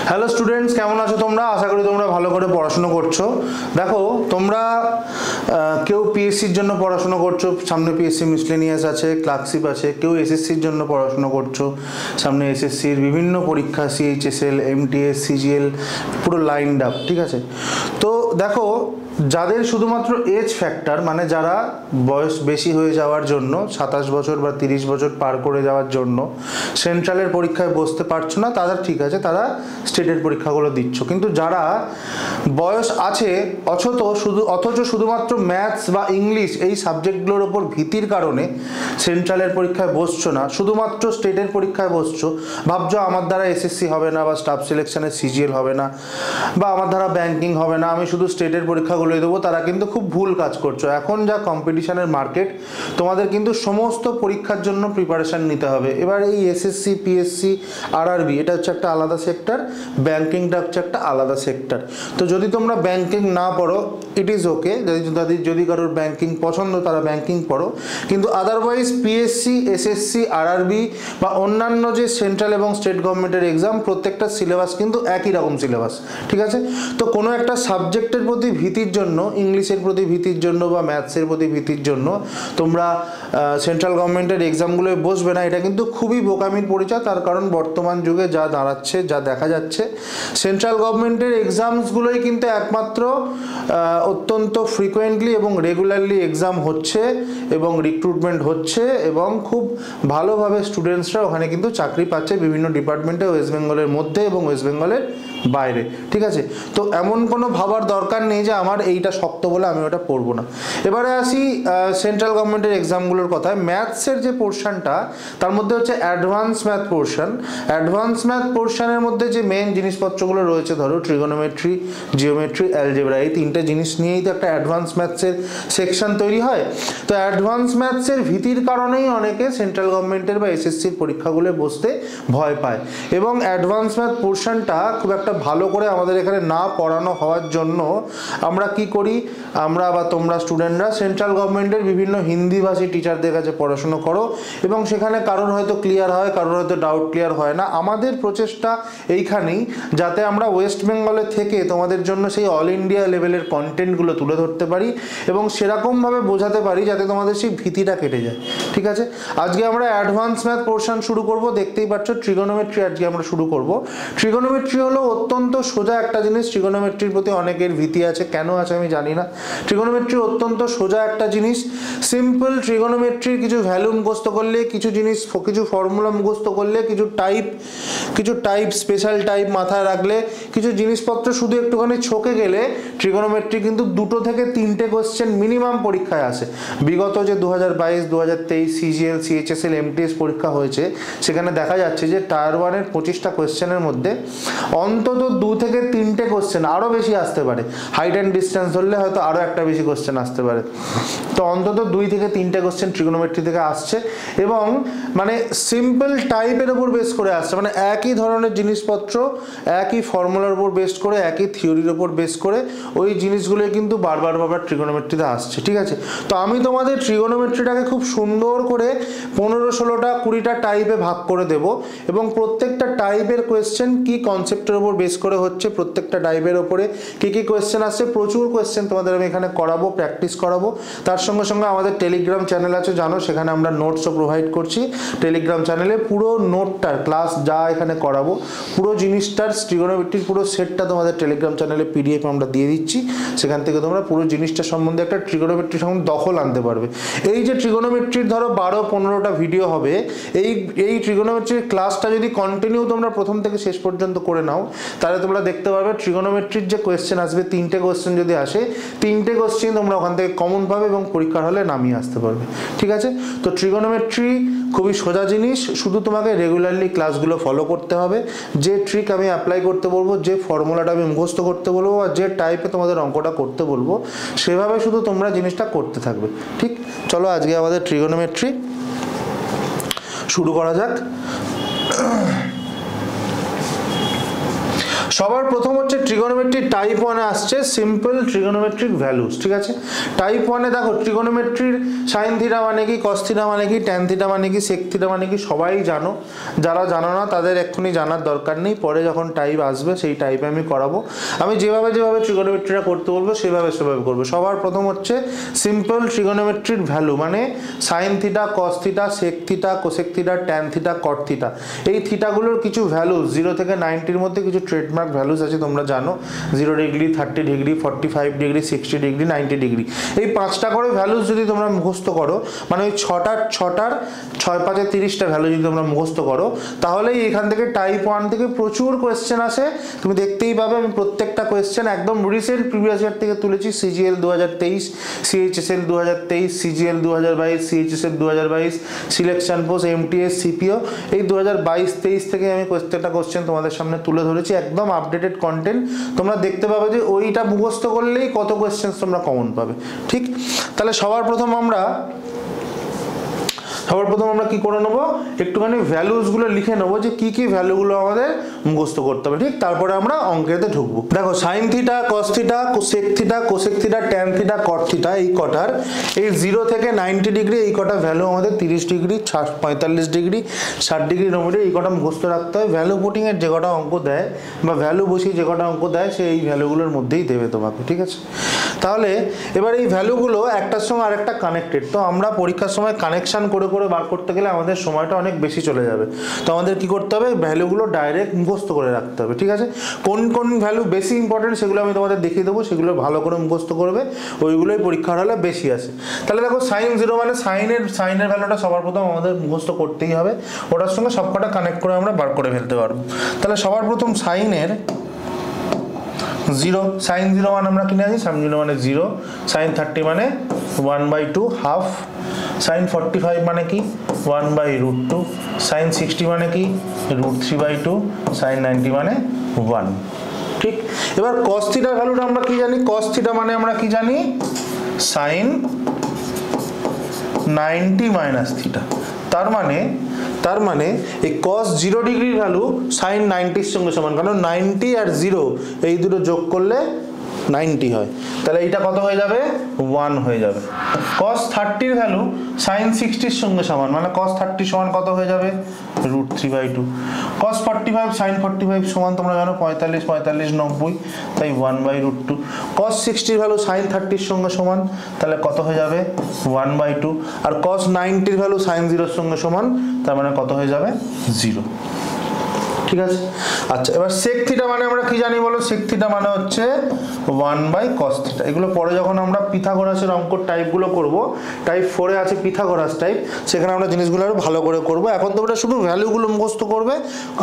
Hello students, কেমন আছো তোমরা? আশা করি তোমরা ভালো করে পড়াশোনা করছো। দেখো, তোমরা কেউ পিএসসির জন্য পড়াশোনা করছো, সামনে পিএসসি মিসলেনিয়াস আছে, ক্লার্কশিপ আছে। কেউ এসএসসির জন্য পড়াশোনা করছো, সামনে এসএসসির বিভিন্ন পরীক্ষা, সিএইচএসএল, এমটিএস, সিজিএল, পুরো লাইনড আপ। ঠিক আছে, তো দেখো, যাদের শুধুমাত্র এজ ফ্যাক্টর, মানে যারা বয়স বেশি হয়ে যাওয়ার জন্য 27 বছর বা 30 বছর পার করে যাওয়ার জন্য সেন্ট্রালের পরীক্ষায় বসতে পারছো না, তাদের ঠিক আছে, তারা স্টেটের পরীক্ষাগুলো দিচ্ছ। কিন্তু যারা বয়স আছে অথচ শুধুমাত্র ম্যাথস বা ইংলিশ এই সাবজেক্টগুলোর ওপর ভীতির কারণে সেন্ট্রালের পরীক্ষায় বসছো না, শুধুমাত্র স্টেটের পরীক্ষায় বসছো, ভাবছো আমার দ্বারা এসএসসি হবে না, বা স্টাফ সিলেকশনের সিজিএল হবে না, বা আমার দ্বারা ব্যাংকিং হবে না, আমি শুধু স্টেটের পরীক্ষাগুলোই দেবো, তারা কিন্তু খুব ভুল কাজ করছো। এখন যা কম্পিটিশনের মার্কেট, তোমাদের কিন্তু সমস্ত পরীক্ষার জন্য প্রিপারেশন নিতে হবে। এবার এই এসএসসি, পিএসসি, আরআরবি, এটা হচ্ছে একটা আলাদা সেক্টর, ব্যাংকিংটা হচ্ছে একটা আলাদা সেক্টর। তো যদি তোমরা ব্যাংকিং না পড়ো, ইট ইজ ওকে। যদি কারোর ব্যাংকিং পছন্দ, তারা ব্যাংকিং পড়ো, কিন্তু আদারওয়াইজ পিএসসি, এসএসসি, আরআরবি বা অন্যান্য যে সেন্ট্রাল এবং স্টেট গভর্নমেন্টের এক্সাম, প্রত্যেকটা সিলেবাস কিন্তু একই রকম সিলেবাস। ঠিক আছে, তো কোনো একটা সাবজেক্টের প্রতি ভীতির জন্য, ইংলিশের প্রতি ভীতির জন্য বা ম্যাথসের প্রতি ভীতির জন্য তোমরা সেন্ট্রাল গভর্নমেন্টের এক্সামগুলোয় বসবে না, এটা কিন্তু খুবই বোকামির পরিচয়। তার কারণ বর্তমান যুগে যা দাঁড়াচ্ছে, যা দেখা যাচ্ছে, সেন্ট্রাল গভর্নমেন্টের এক্সামসগুলোই কিন্তু একমাত্র অত্যন্ত ফ্রিকোয়েন্টলি এবং রেগুলারলি এক্সাম হচ্ছে এবং রিক্রুটমেন্ট হচ্ছে, এবং খুব ভালোভাবে স্টুডেন্টসরা ওখানে কিন্তু চাকরি পাচ্ছে বিভিন্ন ডিপার্টমেন্টে, ওয়েস্ট বেঙ্গলের মধ্যে এবং ওয়েস্ট বেঙ্গলের বাইরে। ঠিক আছে, তো এমন কোনো ভাবার দরকার নেই যে আমার এইটা শক্ত বলে আমি ওটা পড়বো না। এবারে আসি সেন্ট্রাল গভর্নমেন্টের এক্সামগুলোর কথায়। ম্যাথসের যে পোর্শনটা, তার মধ্যে হচ্ছে advance math portion. Advance math পোর্শনের মধ্যে যে মেন জিনিসপত্রগুলো রয়েছে, ধরো ট্রিগোনোমেট্রি, জিওমেট্রি, অ্যালজেব্রা, এই তিনটে জিনিস নিয়েই তো একটা অ্যাডভান্স ম্যাথসের সেকশন তৈরি হয়। তো অ্যাডভান্স ম্যাথসের ভীতির কারণেই অনেকে সেন্ট্রাল গভর্নমেন্টের বা এসএসসির পরীক্ষাগুলো বসতে ভয় পায়, এবং অ্যাডভান্স ম্যাথ পোর্শনটা খুব একটা ভালো করে আমাদের এখানে না পড়ানো হওয়ার জন্য আমরা কি করি, আমরা বা তোমরা স্টুডেন্টরা সেন্ট্রাল গভর্নমেন্টের বিভিন্ন হিন্দিভাষী টিচারদের কাছে পড়াশুনো করো, এবং সেখানে কারোর হয়তো ক্লিয়ার হয়, কারোর হয়তো ডাউট ক্লিয়ার হয় না। আমাদের প্রচেষ্টা এইখানেই, যাতে আমরা ওয়েস্ট বেঙ্গলে থেকে তোমাদের জন্য সেই অল ইন্ডিয়া লেভেলের কন্টেন্টগুলো তুলে ধরতে পারি এবং সেরকমভাবে বোঝাতে পারি যাতে তোমাদের সেই ভীতিটা কেটে যায়। ঠিক আছে, আজকে আমরা অ্যাডভান্স ম্যাথ পোর্শন শুরু করব। দেখতেই পাচ্ছ ট্রিগোনোমেট্রি আজকে আমরা শুরু করব। ট্রিগোনোমেট্রি হলো অত্যন্ত সোজা একটা জিনিস। ট্রিগোনোমেট্রির প্রতি অনেকের ভীতি আছে, কেন আছে আমি জানি না। ট্রিগোনোমেট্রি অত্যন্ত সোজা একটা জিনিস, সিম্পল। ট্রিগোনোমেট্রির কিছু ভ্যালু মুখস্থ করলে, কিছু জিনিস, কিছু ফর্মুলা মুখস্থ করলে, কিছু টাইপ স্পেশাল টাইপ মাথায় রাখলে, কিছু জিনিসপত্র শুধু একটুখানি ছকে গেলে, ট্রিগোনোমেট্রি কিন্তু 2 থেকে 3টে কোশ্চেন মিনিমাম পরীক্ষায় আসে। বিগত যে 2022, 2023 সিজিএল, সিএইচএসএল, এমটিএস পরীক্ষা হয়েছে, সেখানে দেখা যাচ্ছে যে টায়ার 1-এর 25টা কোশ্চেনের মধ্যে অন্তত 2 থেকে 3টে কোশ্চেন, আরও বেশি আসতে পারে। হাইট অ্যান্ড ডিস্টেন্স ধরলে হয়তো আরও একটা বেশি কোশ্চেন আসতে পারে। তো অন্তত 2 থেকে 3টে কোশ্চেন ট্রিগোনোমেট্রি থেকে আসছে, এবং মানে সিম্পল টাইপের উপর বেস করে আসছে, মানে একই ধরনের জিনিসপত্র, একই ফর্মুলার উপর বেস করে, একই থিওরির উপর বেস করে ওই জিনিসগুলোই কিন্তু বারবার ট্রিগোনোমেট্রিতে আসছে। ঠিক আছে, তো আমি তোমাদের ট্রিগোনোমেট্রিটাকে খুব সুন্দর করে 15, 16টা, 20টা টাইপে ভাগ করে দেব, এবং প্রত্যেকটা টাইপের কোয়েশ্চেন কি কনসেপ্টের উপর বেস করে হচ্ছে, প্রত্যেকটা টাইপের ওপরে কি কি কোয়েশ্চেন আসছে, প্রচুর কোয়েশ্চেন তোমাদের আমি এখানে করাবো, প্র্যাকটিস করাবো। তার সঙ্গে সঙ্গে আমাদের টেলিগ্রাম চ্যানেল আছে, জানো, সেখানে আমরা নোটসও প্রোভাইড করছি। টেলিগ্রাম চ্যানেলে পুরো নোটটার ক্লাস যা এখানে করাবো, পুরো জিনিসটার ট্রিগোনোমেট্রির পুরো সেটটা তোমাদের টেলিগ্রাম চ্যানেলে পিডিএফ আমরা দিয়ে দিচ্ছি। সেখান থেকে তোমরা পুরো জিনিসটা সম্বন্ধে একটা ট্রিগোনোমেট্রি সম্বন্ধে দখল আনতে পারবে। এই যে ট্রিগোনোমেট্রির ধরো 12-15টা ভিডিও হবে, এই ট্রিগোনোমেট্রির ক্লাসটা যদি কন্টিনিউ তোমরা প্রথম থেকে শেষ পর্যন্ত করে নাও, তাহলে তোমরা দেখতে পারবে ট্রিগোনোমেট্রির যে কোয়েশ্চেন আসবে, 3টে কোয়েশ্চেন যদি আসে, 3টে কোয়েশ্চেন তোমরা ওখান থেকে কমন পাবে এবং পরীক্ষার হলে নামিয়ে আসতে পারবে। ঠিক আছে, তো ট্রিগোনোমেট্রি খুবই সোজা জিনিস, শুধু তোমাকে রেগুলারলি ক্লাসগুলো ফলো করতে হবে। যে ট্রিক আমি অ্যাপ্লাই করতে বলবো, যে ফর্মুলাটা আমি মুখস্থ করতে বলবো, বা যে টাইপে তোমাদের অঙ্কটা করতে বলবো, সেভাবে শুধু তোমরা জিনিসটা করতে থাকবে। ঠিক, চলো আজকে আমাদের ট্রিগোনোমেট্রি শুরু করা যাক। সবার প্রথম হচ্ছে ট্রিগোনোমেট্রি টাইপ 1 এ আসছে সিম্পল ট্রিগোনোমেট্রিক ভ্যালুস, ঠিক আছে। টাইপ 1 এ দেখো ট্রিগোনোমেট্রির সাইন থিটা মানে কি, কস থিটা মানে কি, ট্যান থিটা মানে কি, সেক থিটা মানে কি সবাই জানো। যারা জানো না তাদের এক্ষুনি জানার দরকার নেই, পরে যখন টাইপ আসবে সেই টাইপে আমি করাবো। আমি যেভাবে ট্রিগোনোমেট্রিটা করতে বলবো সেভাবে করবো। সবার প্রথম হচ্ছে সিম্পল ট্রিগোনোমেট্রিক ভ্যালু, মানে sine theta, cos theta, sec theta, cosec theta, tan theta, cot theta. এই থিটাগুলোর কিছু ভ্যালুস 0 থেকে 90-র মধ্যে কিছু ট্রেডমার্ক ভ্যালুস আছে, তোমরা জানো। 0 degree, 30 degree, 45 degree, 60 degree, 90 degree. এই 5টা করে ভ্যালুস যদি তোমরা মুখস্থ করো, মানে ওই 6টার 6 5 30টা ভ্যালু যদি তোমরা মুখস্থ করো, তাহলেই এখান থেকে টাইপ 1 থেকে প্রচুর কোয়েশ্চেন আসে। তুমি দেখতেই পাবে আমি প্রত্যেকটা কোয়েশ্চেন একদম রিসেন্ট প্রিভিয়াস ইয়ার থেকে তুলেছি। CGL 2023, CHSL 2023, CGL 2022, CHSL 2022, selection post, MTS, CPO, এই 2022-23 থেকে আমি প্রত্যেকটা কোয়েশ্চেন তোমাদের সামনে তুলে ধরেছি, একদম আপডেটেড কন্টেন্ট। তোমরা দেখতে পাবে যে ওইটা মুখস্থ করলেই কত কোয়েশ্চেন তোমরা কমন পাবে, ঠিক। তাহলে সবার প্রথম আমরা কি করে নেবো, একটুখানি ভ্যালুসগুলো লিখে নেবো যে কি কি ভ্যালুগুলো আমাদের মুখস্থ করতে হবে, ঠিক। তারপরে আমরা অঙ্কেতে ঢুকবো। দেখো sine theta, cos theta, sec theta, cosec theta, tan theta, cot theta, এই কটার এই 0 থেকে 90 ডিগ্রি এই কটা ভ্যালু আমাদের 30 ডিগ্রি, 45 ডিগ্রি, 60 ডিগ্রি, 90 ডিগ্রি এই কটা মুখস্থ রাখতে হয়। ভ্যালু পুটিংয়ের যে কটা অঙ্ক দেয় বা ভ্যালু বসিয়ে যে কটা অঙ্ক দেয় সে এই ভ্যালুগুলোর মধ্যেই দেবে তোমাকে, ঠিক আছে। তাহলে এবার এই ভ্যালুগুলো একটার সঙ্গে আরেকটা কানেক্টেড, তো আমরা পরীক্ষার সময় কানেকশন করে বার করতে গেলে আমাদের সময়টা অনেক বেশি চলে যাবে। তো আমাদের কি করতে হবে, ভ্যালুগুলো ডাইরেক্ট মুখস্থ করে রাখতে হবে, ঠিক আছে। কোন কোন ভ্যালু বেশি ইম্পর্টেন্ট সেগুলো আমি তোমাদের দেখিয়ে দেবো, সেগুলো ভালো করে মুখস্থ করবে, ওইগুলোই পরীক্ষার হলে বেশি আসে। তাহলে দেখো সাইন 0 মানে সাইনের ভ্যালুটা সবার প্রথম আমাদের মুখস্থ করতেই হবে, ওটার সঙ্গে সবকটা কানেক্ট করে আমরা বার করে ফেলতে পারবো। তাহলে সবার প্রথম সাইনের 0, সাইন 0 মানে আমরা কিনে আছি, সাইন 0 মানে 0, সাইন 30 মানে 1/2 হাফ, সাইন 45 মানে কি 1/√2, সাইন 60 মানে কি √3/2, সাইন 90 মানে 1, ঠিক। এবার কস থিটার ভ্যালুটা আমরা কি জানি, কস থিটা মানে আমরা কি জানি সাইন 90 মাইনাস থিটা। তার মানে এই cos 0 ডিগ্রির ভ্যালু sin 90-র সঙ্গে সমান, কারণ 90 আর 0 এই দুটো যোগ করলে 90 হয়, তাহলে এইটা কত হয়ে যাবে 1 হয়ে যাবে। cos 30-র ভ্যালু sin 60-র সঙ্গে সমান, মানে cos 30 সমান কত হয়ে যাবে √3/2। cos 45 sin 45 সমান তোমরা জানো 45 45 90, তাই 1/√2। cos 60-র ভ্যালু sin 30-র সঙ্গে সমান, তাহলে কত হয়ে যাবে 1/2। আর cos 90-র ভ্যালু sin 0-র সঙ্গে সমান, তার মানে কত হয়ে যাবে 0, ঠিক আছে। আচ্ছা, এবার sec থিটা মানে আমরা কি জানি বলো, sec থিটা মানে হচ্ছে 1/cos থিটা। এগুলো পরে যখন আমরা পিথাগোরাসের অঙ্কর টাইপগুলো করব, টাইপ 4-এ আছে পিথাগোরাস টাইপ, সেখানে আমরা জিনিসগুলো আরো ভালো করে করব। এখন তোমরা শুধু ভ্যালুগুলো মুখস্থ করবে,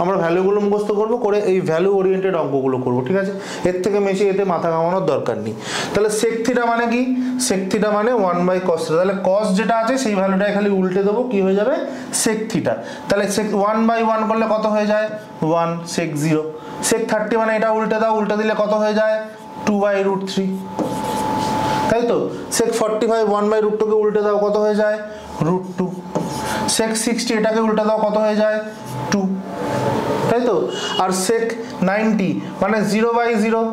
আমরা ভ্যালুগুলো মুখস্থ করব, করে এই ভ্যালু ওরিয়েন্টেড অঙ্কগুলো করব, ঠিক আছে। এর থেকে বেশি এতে মাথা ঘামানোর দরকার নেই। তাহলে sec থিটা মানে কি, sec থিটা মানে 1/cos থিটা। তাহলে cos যেটা আছে সেই ভ্যালুটাই খালি উল্টে দেবো, কি হয়ে যাবে sec থিটা। তাহলে sec 1/1 করলে কত হয়ে যায় 1, sec 0। sec 30 মানে এটা উল্টে দাও, উল্টে দিলে কত হয়ে যায় 2/√3, তাই তো। sec 45 1/√2 কে উল্টে দাও, কত হয়ে যায় √2। sec 60 এটাকে উল্টে দাও, কত হয়ে যায় 2, তাই তো। আর sec 90 মানে 0/0,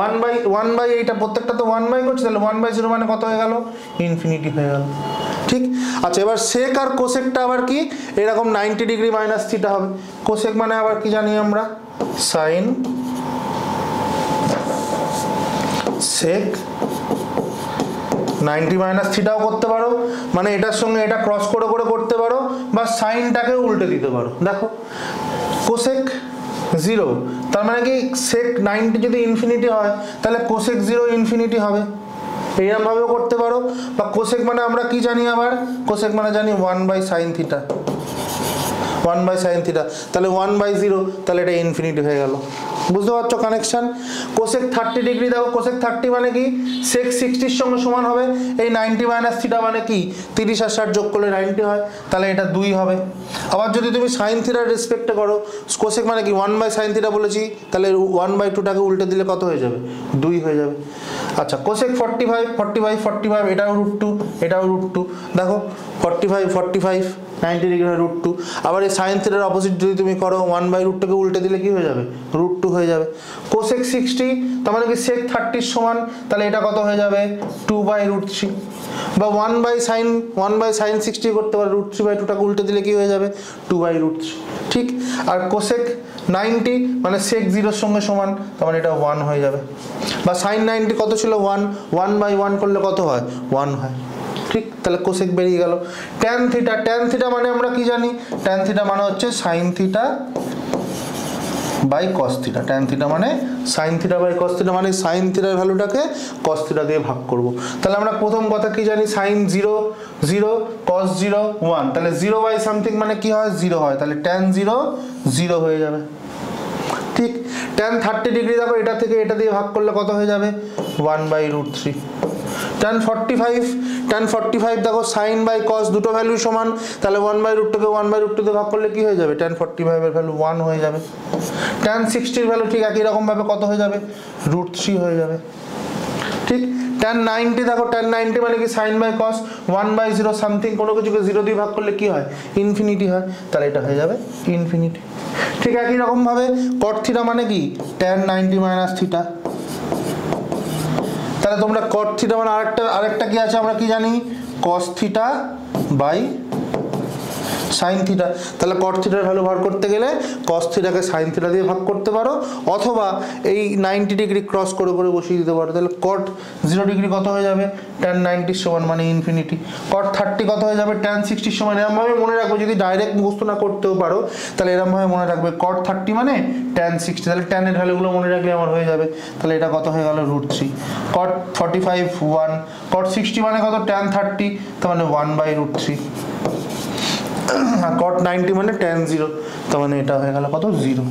1/1 এইটা প্রত্যেকটা তো 1 করছে, তাহলে 1/0 মানে কত হয়ে গেল ইনফিনিটি হয়ে গেল, ঠিক। আচ্ছা, এবার sec আর cosecটা আবার কি, এরকম 90 ডিগ্রি মাইনাস থিটা হবে। cosec মানে আবার কি জানি আমরা sin sec 90 মাইনাস থিটাও করতে পারো, মানে এটার সঙ্গে এটা ক্রস করে করতে পারো, বা সাইনটাকে উল্টে দিতে পারো। দেখো cosec 0 তার মানে কি sec 90 যদি ইনফিনিটি হয় তাহলে cosec 0 ইনফিনিটি হবে, এইরকম ভাবেও করতে পারো। বা cosec মানে আমরা কি জানি, আবার cosec মানে জানি 1/sin থিটা, 1/sin থিটা, তাহলে 1/0, তাহলে এটা ইনফিনিটি হয়ে গেল। বুঝতে পারছো কানেকশন। cosec 30 ডিগ্রি দেখো, cosec 30 মানে কি sec 60-র সঙ্গে সমান হবে। এই 90 মাইনাস থিটা মানে কি 30 আর 60 যোগ করলে 90 হয়, তাহলে এটা 2 হবে। আবার যদি তুমি sin থিটার রেসপেক্টে করো, cosec মানে কি 1/sin থিটা বলেছি, তাহলে 1/2টাকে উল্টে দিলে কত হয়ে যাবে 2 হয়ে যাবে। আচ্ছা, cosec 45 এটাও √2, এটাও √2। দেখো 45 90 ডিগ্রি হয় √2। আবার এই সাইন থিটার অপোজিট যদি তুমি করো 1/√2কে উল্টে দিলে কি হয়ে যাবে, √2 হয়ে যাবে। কোসেক 60 তার মানে কি সেক 30 সমান, তাহলে এটা কত হয়ে যাবে 2/√3। বা 1/sin 60 করতে পারে, √3/2টাকে উল্টে দিলে কি হয়ে যাবে 2/√3। ঠিক, আর কোসেক 90 মানে সেক 0 সঙ্গে সমান, তার মানে এটা 1 হয়ে যাবে। বা সাইন 90 কত ছিল 1, 1/1 করলে কত হয় 1 হয়। ঠিক, তাহলে কোসেক বেরিয়ে গেল। ট্যান থিটা মানে আমরা কি জানি, ট্যান থিটা মানে হচ্ছে sine theta by cos theta. Tan theta মানে sine theta by cos theta, মানে সাইন থিটার ভ্যালুটাকে কস থিটা দিয়ে ভাগ করব। তাহলে আমরা প্রথম কথা কি জানি, সাইন 0 0, কস 0 1, তাহলে 0/সামথিং মানে কি হয় 0 হয়, তাহলে ট্যান 0 0 হয়ে যাবে। ঠিক, ট্যান 30 ডিগ্রি দেখো এটা থেকে এটা দিয়ে ভাগ করলে কত হয়ে যাবে 1/√3। ট্যান 45 দেখো সাইন বাই কস দুটো ভ্যালু সমান, তাহলে 1/√2কে 1/√2 দিয়ে ভাগ করলে কি হয়ে যাবে, ট্যান 45 এর ভ্যালু 1 হয়ে যাবে। ট্যান 60 এর ভ্যালু ঠিক একই রকম ভাবে কত হয়ে যাবে √3 হয়ে যাবে। ঠিক, ট্যান 90 দেখো, ট্যান 90 মানে কি সাইন বাই কস 1/0 সামথিং, কোনো কিছুকে 0 দিয়ে ভাগ করলে কি হয় ইনফিনিটি হয়, তাহলে এটা হয়ে যাবে ইনফিনিটি। ঠিক একই রকম ভাবে কট থিটা মানে কি ট্যান 90 মাইনাস থিটা। তাহলে তোমরা কট থিটা মানে আরেকটা কি আছে আমরা কি জানি, cos theta by sine theta. তাহলে কট থিটার ভ্যালু বার করতে গেলে কস থিটাকে সাইন থিটা দিয়ে ভাগ করতে পারো, অথবা এই 90 ডিগ্রি ক্রস করে করে বসিয়ে দিতে পারো। তাহলে কট 0 ডিগ্রি কত হয়ে যাবে ট্যান 90 সমান মানে ইনফিনিটি। কট 30 কত হয়ে যাবে ট্যান 60 সমান। এরমভাবে মনে রাখবো, যদি ডাইরেক্ট মুখস্থ না করতেও পারো তাহলে এরমভাবে মনে রাখবে কট 30 মানে ট্যান 60, তাহলে ট্যানের ভ্যালুগুলো মনে রাখলে আমার হয়ে যাবে। তাহলে এটা কত হয়ে গেল √3। কট 45 1, কট 60 মানে কত ট্যান 30, তার মানে 1/√3। কট 90 মানে ট্যান 0, তার মানে এটা হয়ে গেল কত 0।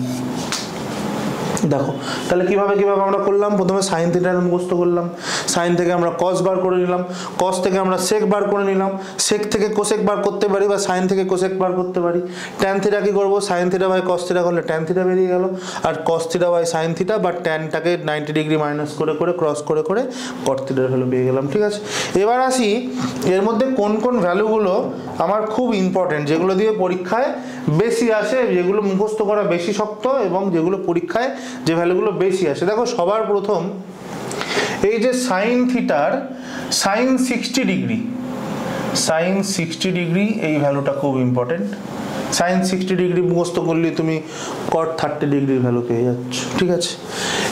দেখো তাহলে কিভাবে আমরা করলাম, প্রথমে সাইন থিটার মুখস্থ করলাম, সাইন থেকে আমরা কস বার করে নিলাম, কস থেকে আমরা সেক বার করে নিলাম, সেক থেকে কোসেক বার করতে পারি বা সাইন থেকে কোসেক বার করতে পারি। ট্যান থিটা কি করবো, sine theta by cos theta করলে ট্যান থিটা বেরিয়ে গেল, আর cos theta by sine theta বা ট্যানটাকে 90 ডিগ্রি মাইনাস করে করে ক্রস করে করে কট থিটার ভ্যালু পেয়ে গেলাম। ঠিক আছে, এবার আসি এর মধ্যে কোন কোন ভ্যালুগুলো আমার খুব ইম্পর্টেন্ট, যেগুলো দিয়ে পরীক্ষায় বেশি আসে, যেগুলো মুখস্থ করা বেশি শক্ত এবং যেগুলো পরীক্ষায় যে ভ্যালুগুলো বেশি আসে। দেখো সবার প্রথম এই যে সাইন থিটার সাইন 60 ডিগ্রি এই ভ্যালুটা খুব ইম্পর্টেন্ট। সাইন 60 ডিগ্রি মুখস্থ করলে তুমি কট 30 ডিগ্রির ভ্যালু পেয়ে যাচ্ছ। ঠিক আছে,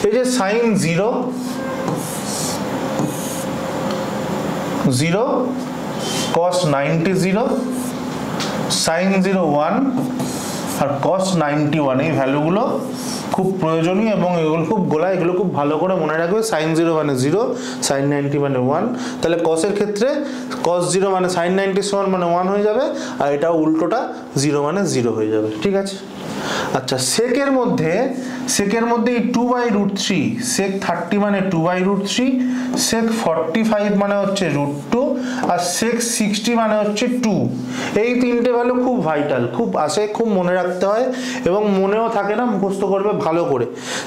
এই যে সাইন 0 0, কস 90 0, সাইন 0 1 আর কস 91, এই ভ্যালুগুলো খুব প্রয়োজনীয় এবং এগুলো খুব গোলা, এগুলো খুব ভালো করে মনে রাখবে। সাইন 0 মানে 0, সাইন 90 মানে 1, তাহলে কসের ক্ষেত্রে কস 0 মানে সাইন 90 সমান মানে 1 হয়ে যাবে, আর এটা উল্টোটা 0 মানে 0 হয়ে যাবে। ঠিক আছে, আচ্ছা সেকের মধ্যে এই 2/√3, সেক 30 মানে 2/√3, সেক 45 মানে হচ্ছে √2, আর সেক 60 মানে হচ্ছে 2। এই তিনটে ভ্যালু খুব ভাইটাল, খুব আসে, খুব মনে রাখতে হয় এবং মনেও থাকে না, মুখস্থ করবে ভালো করে।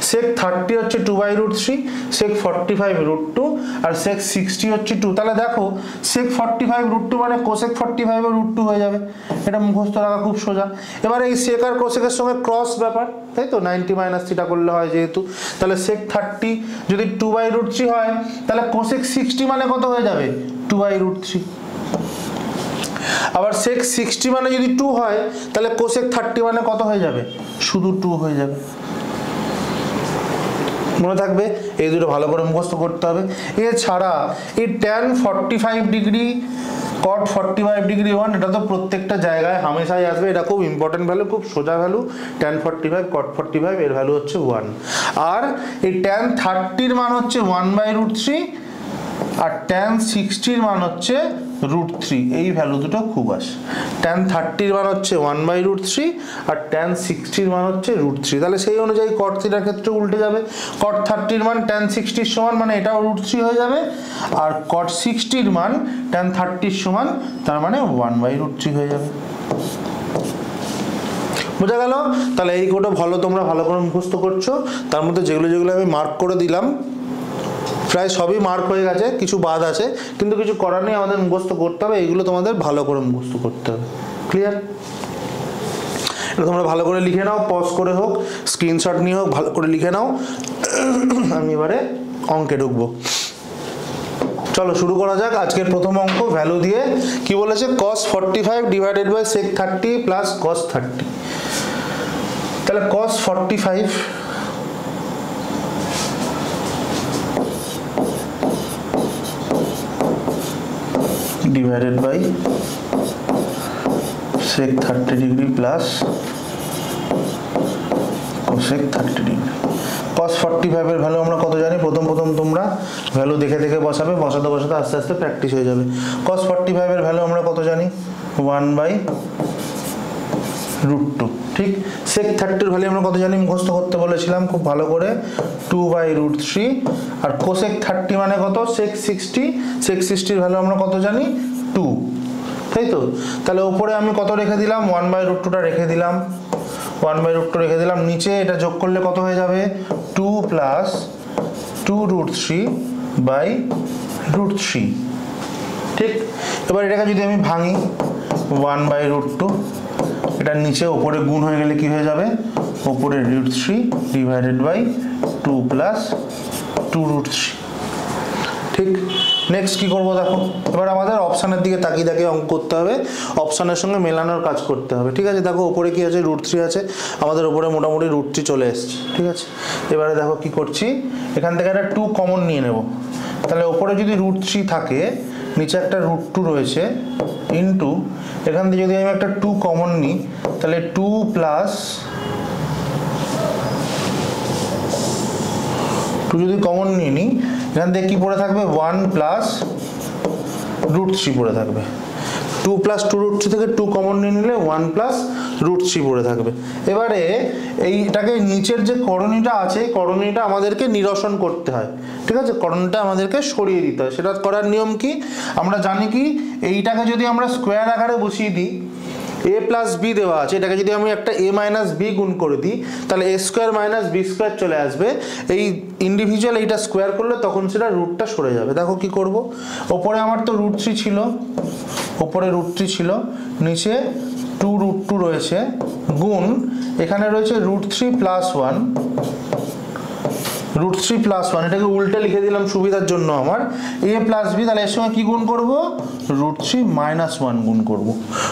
সেক 30 হচ্ছে 2/√3, সেক 45 √2, আর সেক 60 হচ্ছে 2। তাহলে দেখো সেক 45 √2 মানে কোসেক 45 √2 হয়ে যাবে, এটা মুখস্থ রাখা খুব সোজা। এবার এই সেক আর কোসেকের সঙ্গে ক্রস ব্যাপার, তাই তো 90 মাইনাস থিটা করলে হয় যেহেতু, তাহলে সেক 30 যদি 2/√3 হয় তাহলে কোসেক 60 মানে কত হয়ে যাবে 2/√3। আবার সেক 60 মানে যদি 2 হয় তাহলে কোসেক 30 মানে কত হয়ে যাবে শুধু 2 হয়ে যাবে। মনে থাকবে, এই দুটো ভালো করে মুখস্থ করতে হবে। এছাড়া এই ট্যান 45 ডিগ্রি কট 45 ডিগ্রি 1, এটা তো প্রত্যেকটা জায়গায় হামেশাই আসবে, এটা খুব ইম্পর্টেন্ট ভ্যালু, খুব সোজা ভ্যালু। ট্যান 45 কট 45 এর ভ্যালু হচ্ছে 1, আর এই ট্যান 30 মান হচ্ছে 1/√3, আর ট্যান 60 মান হচ্ছে √3। এই ভ্যালু দুটো খুব আসে। ট্যান 30 মান হচ্ছে 1/√3 আর ট্যান 60 মান হচ্ছে √3। তাহলে সেই অনুযায়ী কট থিটার ক্ষেত্রে উল্টে যাবে, কট 30 মান ট্যান 60 সমান মানে এটাও √3 হয়ে যাবে, আর কট 60 মান ট্যান 30 সমান, তার মানে 1/√3 হয়ে যাবে। বোঝা গেল? তাহলে এই কোটা তোমরা ভালো করে মুখস্থ করছো। তার মধ্যে যেগুলো আমি মার্ক করে দিলাম প্রায় সবই মার্ক হয়ে গেছে, কিছু বাদ আছে, কিন্তু কিছু করার নেই, আমাদের মুখস্থ করতে হবে। এইগুলো তোমাদের ভালো করে মুখস্থ করতে হবে। ক্লিয়ার? এটা তোমরা ভালো করে লিখে নাও, পজ করে হোক, স্ক্রিনশট নিয়ে হোক, ভালো করে লিখে নাও। আমি এবারে অঙ্কে ঢুকবো। চলো শুরু করা যাক। আজকের প্রথম অঙ্ক ভ্যালু দিয়ে কি বলেছে, cos 45 divided by sec 30 plus cos 30। তাহলে cos 45 divided by sec 30 degree plus cosec 30 degree. cos 45 এর ভ্যালু আমরা কত জানি? প্রথম তোমরা ভ্যালু দেখে দেখে বসাবে, বসাতে বসাতে আস্তে আস্তে প্র্যাকটিস হয়ে যাবে। cos 45 এর ভ্যালু আমরা কত জানি? 1/√2। ঠিক। sec 30 এর ভ্যালু আমরা কত জানি? মুখস্থ করতে বলেছিলাম খুব ভালো করে, 2/√3। আর cosec 30 মানে কত? sec 60। sec 60 এর ভ্যালু আমরা কত জানি? 2। তাই তো? তাহলে উপরে আমি কত রেখে দিলাম? 1/√2টা রেখে দিলাম, 1/√2 রেখে দিলাম। নিচে এটা যোগ করলে কত হয়ে যাবে? 2 প্লাস 2√3/√3। ঠিক। এবার এটাকে যদি আমি ভাঙি, 1/√2, এটার নিচে ওপরে গুণ হয়ে গেলে কি হয়ে যাবে? ওপরে √3 ডিভাইডেড বাই 2 প্লাস 2√3। ঠিক। নেক্সট কি করব দেখো, এবার আমাদের অপশানের দিকে তাকিয়ে তাকিয়ে অঙ্ক করতে হবে, অপশানের সঙ্গে মেলানোর কাজ করতে হবে। ঠিক আছে, দেখো ওপরে কি আছে? √3 আছে, আমাদের ওপরে মোটামুটি √3 চলে এসছে। ঠিক আছে, এবারে দেখো কি করছি, এখান থেকে একটা 2 কমন নিয়ে নেব। তাহলে ওপরে যদি √3 থাকে, নিচে একটা √2 রয়েছে, ইন্টু এখান থেকে যদি আমি একটা 2 কমন নিই, তাহলে 2 প্লাস 2 যদি কমন নিয়ে নিই, এখান থেকে কি পড়ে থাকবে? 1 প্লাস √3 পড়ে থাকবে। 2 প্লাস 2√3 থেকে 2 কমন নিয়ে নিলে 1 প্লাস √3 পড়ে থাকবে। এবারে এইটাকে নিচের যে করণীটা আছে, করণীটা আমাদেরকে নিরসন করতে হয়। ঠিক আছে, করণীটা আমাদেরকে সরিয়ে দিতে হয়। সেটা করার নিয়ম কি? আমরা জানি কি, এইটাকে যদি আমরা স্কোয়ার আকারে বসিয়ে দিই, a প্লাস বি দেওয়া আছে, এটাকে যদি আমি একটা a মাইনাস বি গুণ করে দিই, তাহলে a square minus B square চলে আসবে। এই ইন্ডিভিজুয়াল এইটা স্কোয়ার করলে তখন সেটা রুটটা সরে যাবে। দেখো কি করব, ওপরে আমার তো √3 ছিল, ওপরে √3 ছিল, নিচে 2√2 রয়েছে, গুণ এখানে রয়েছে √3 প্লাস 1, √3 প্লাস 1, এটাকে উল্টে লিখে দিলাম সুবিধার জন্য আমার, a প্লাস বি। তাহলে এর সঙ্গে কি গুণ করব? √3 মাইনাস 1 গুণ করব।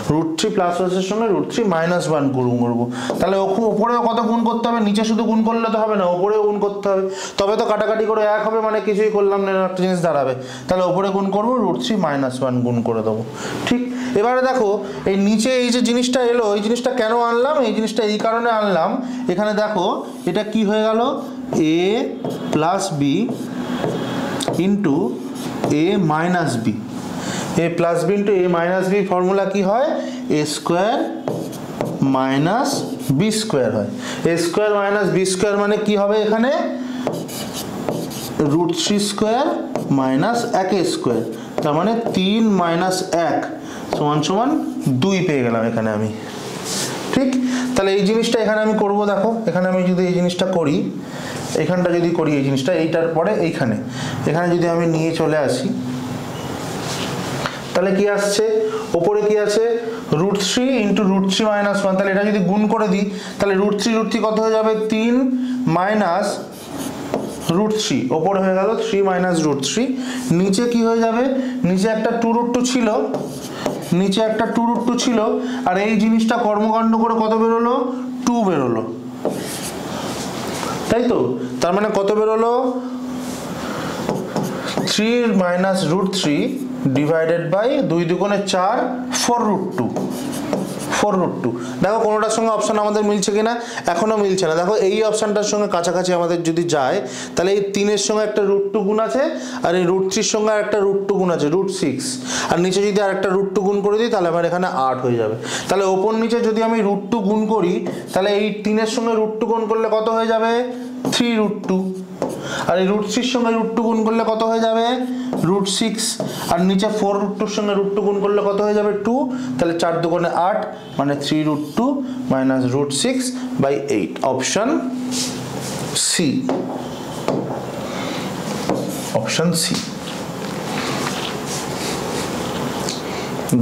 √3 প্লাস 1 এর সঙ্গে √3 মাইনাস 1 গুণ করব। তাহলে ওপরেও কত গুণ করতে হবে? নিচে শুধু গুণ করলে তো হবে না, ওপরেও গুণ করতে হবে, তবে তো কাটাকাটি করে 1 হবে, মানে কিছুই করলাম না, একটা জিনিস দাঁড়াবে। তাহলে ওপরে গুণ করব, √3 মাইনাস 1 গুণ করে দেবো। ঠিক। এবারে দেখো এই নিচে এই যে জিনিসটা এলো, এই জিনিসটা কেন আনলাম? এই জিনিসটা এই কারণে আনলাম, এখানে দেখো এটা কি হয়ে গেল? a plus B into a minus B. a plus B into a minus B formula কি হয়? a square minus B square হয়। a square minus B square মানে কি হবে? এখানে √3 স্কোয়ার মাইনাস 1 স্কোয়ার, তার মানে 3 মাইনাস 1 সমান সমান 2 পেয়ে গেলাম এখানে আমি। ঠিক। তাহলে এই জিনিসটা এখানে আমি করব। দেখো এখানে আমি যদি এই জিনিসটা করি, এখানটা যদি করি, এই জিনিসটা এইটার পরে এখানে যদি আমি নিয়ে চলে আসি, তাহলে কি আসছে? ওপরে কি আছে? √3 ইন্টু √3 মাইনাস 1। তাহলে এটা যদি গুণ করে দিই, তাহলে √3 কত হয়ে যাবে? 3 মাইনাস √3, ওপরে হয়ে গেল 3 মাইনাস √3। নিচে কি হয়ে যাবে? নিচে একটা 2√2 ছিল, নিচে একটা 2√2 ছিল, আর এই জিনিসটা কর্মকাণ্ড করে কত বেরোলো? 2 বেরোলো। তাই তো? তার মানে কত বেরোলো? 3 মাইনাস √3 ডিভাইডেড বাই 2 দুগুণে 4, 4√2। দেখো কোনোটার সঙ্গে অপশন আমাদের মিলছে কিনা? এখনো মিলছে না। দেখো এই অপশনটার সঙ্গে কাছাকাছি আমাদের যদি যায়, তাহলে এই 3-এর সঙ্গে একটা √2 গুণ আছে, আর এই √3 সঙ্গে একটা √2 গুণ আছে, √6, আর নিচে যদি আরেকটা √2 গুণ করে দিই, তাহলে আমার এখানে 8 হয়ে যাবে। তাহলে ওপর নিচে যদি আমি √2 গুণ করি, তাহলে এই 3-এর সঙ্গে √2 গুণ করলে কত হয়ে যাবে? 3√2। আর এই √3 সঙ্গে √2 গুণ করলে কত হয়ে যাবে? √6। আর নিচে 4√2 সঙ্গে √2 গুণ করলে কত হয়ে যাবে? 2। তাহলে 4 দুগুণে 8, মানে 3√2 minus √6/8। Option C, option C.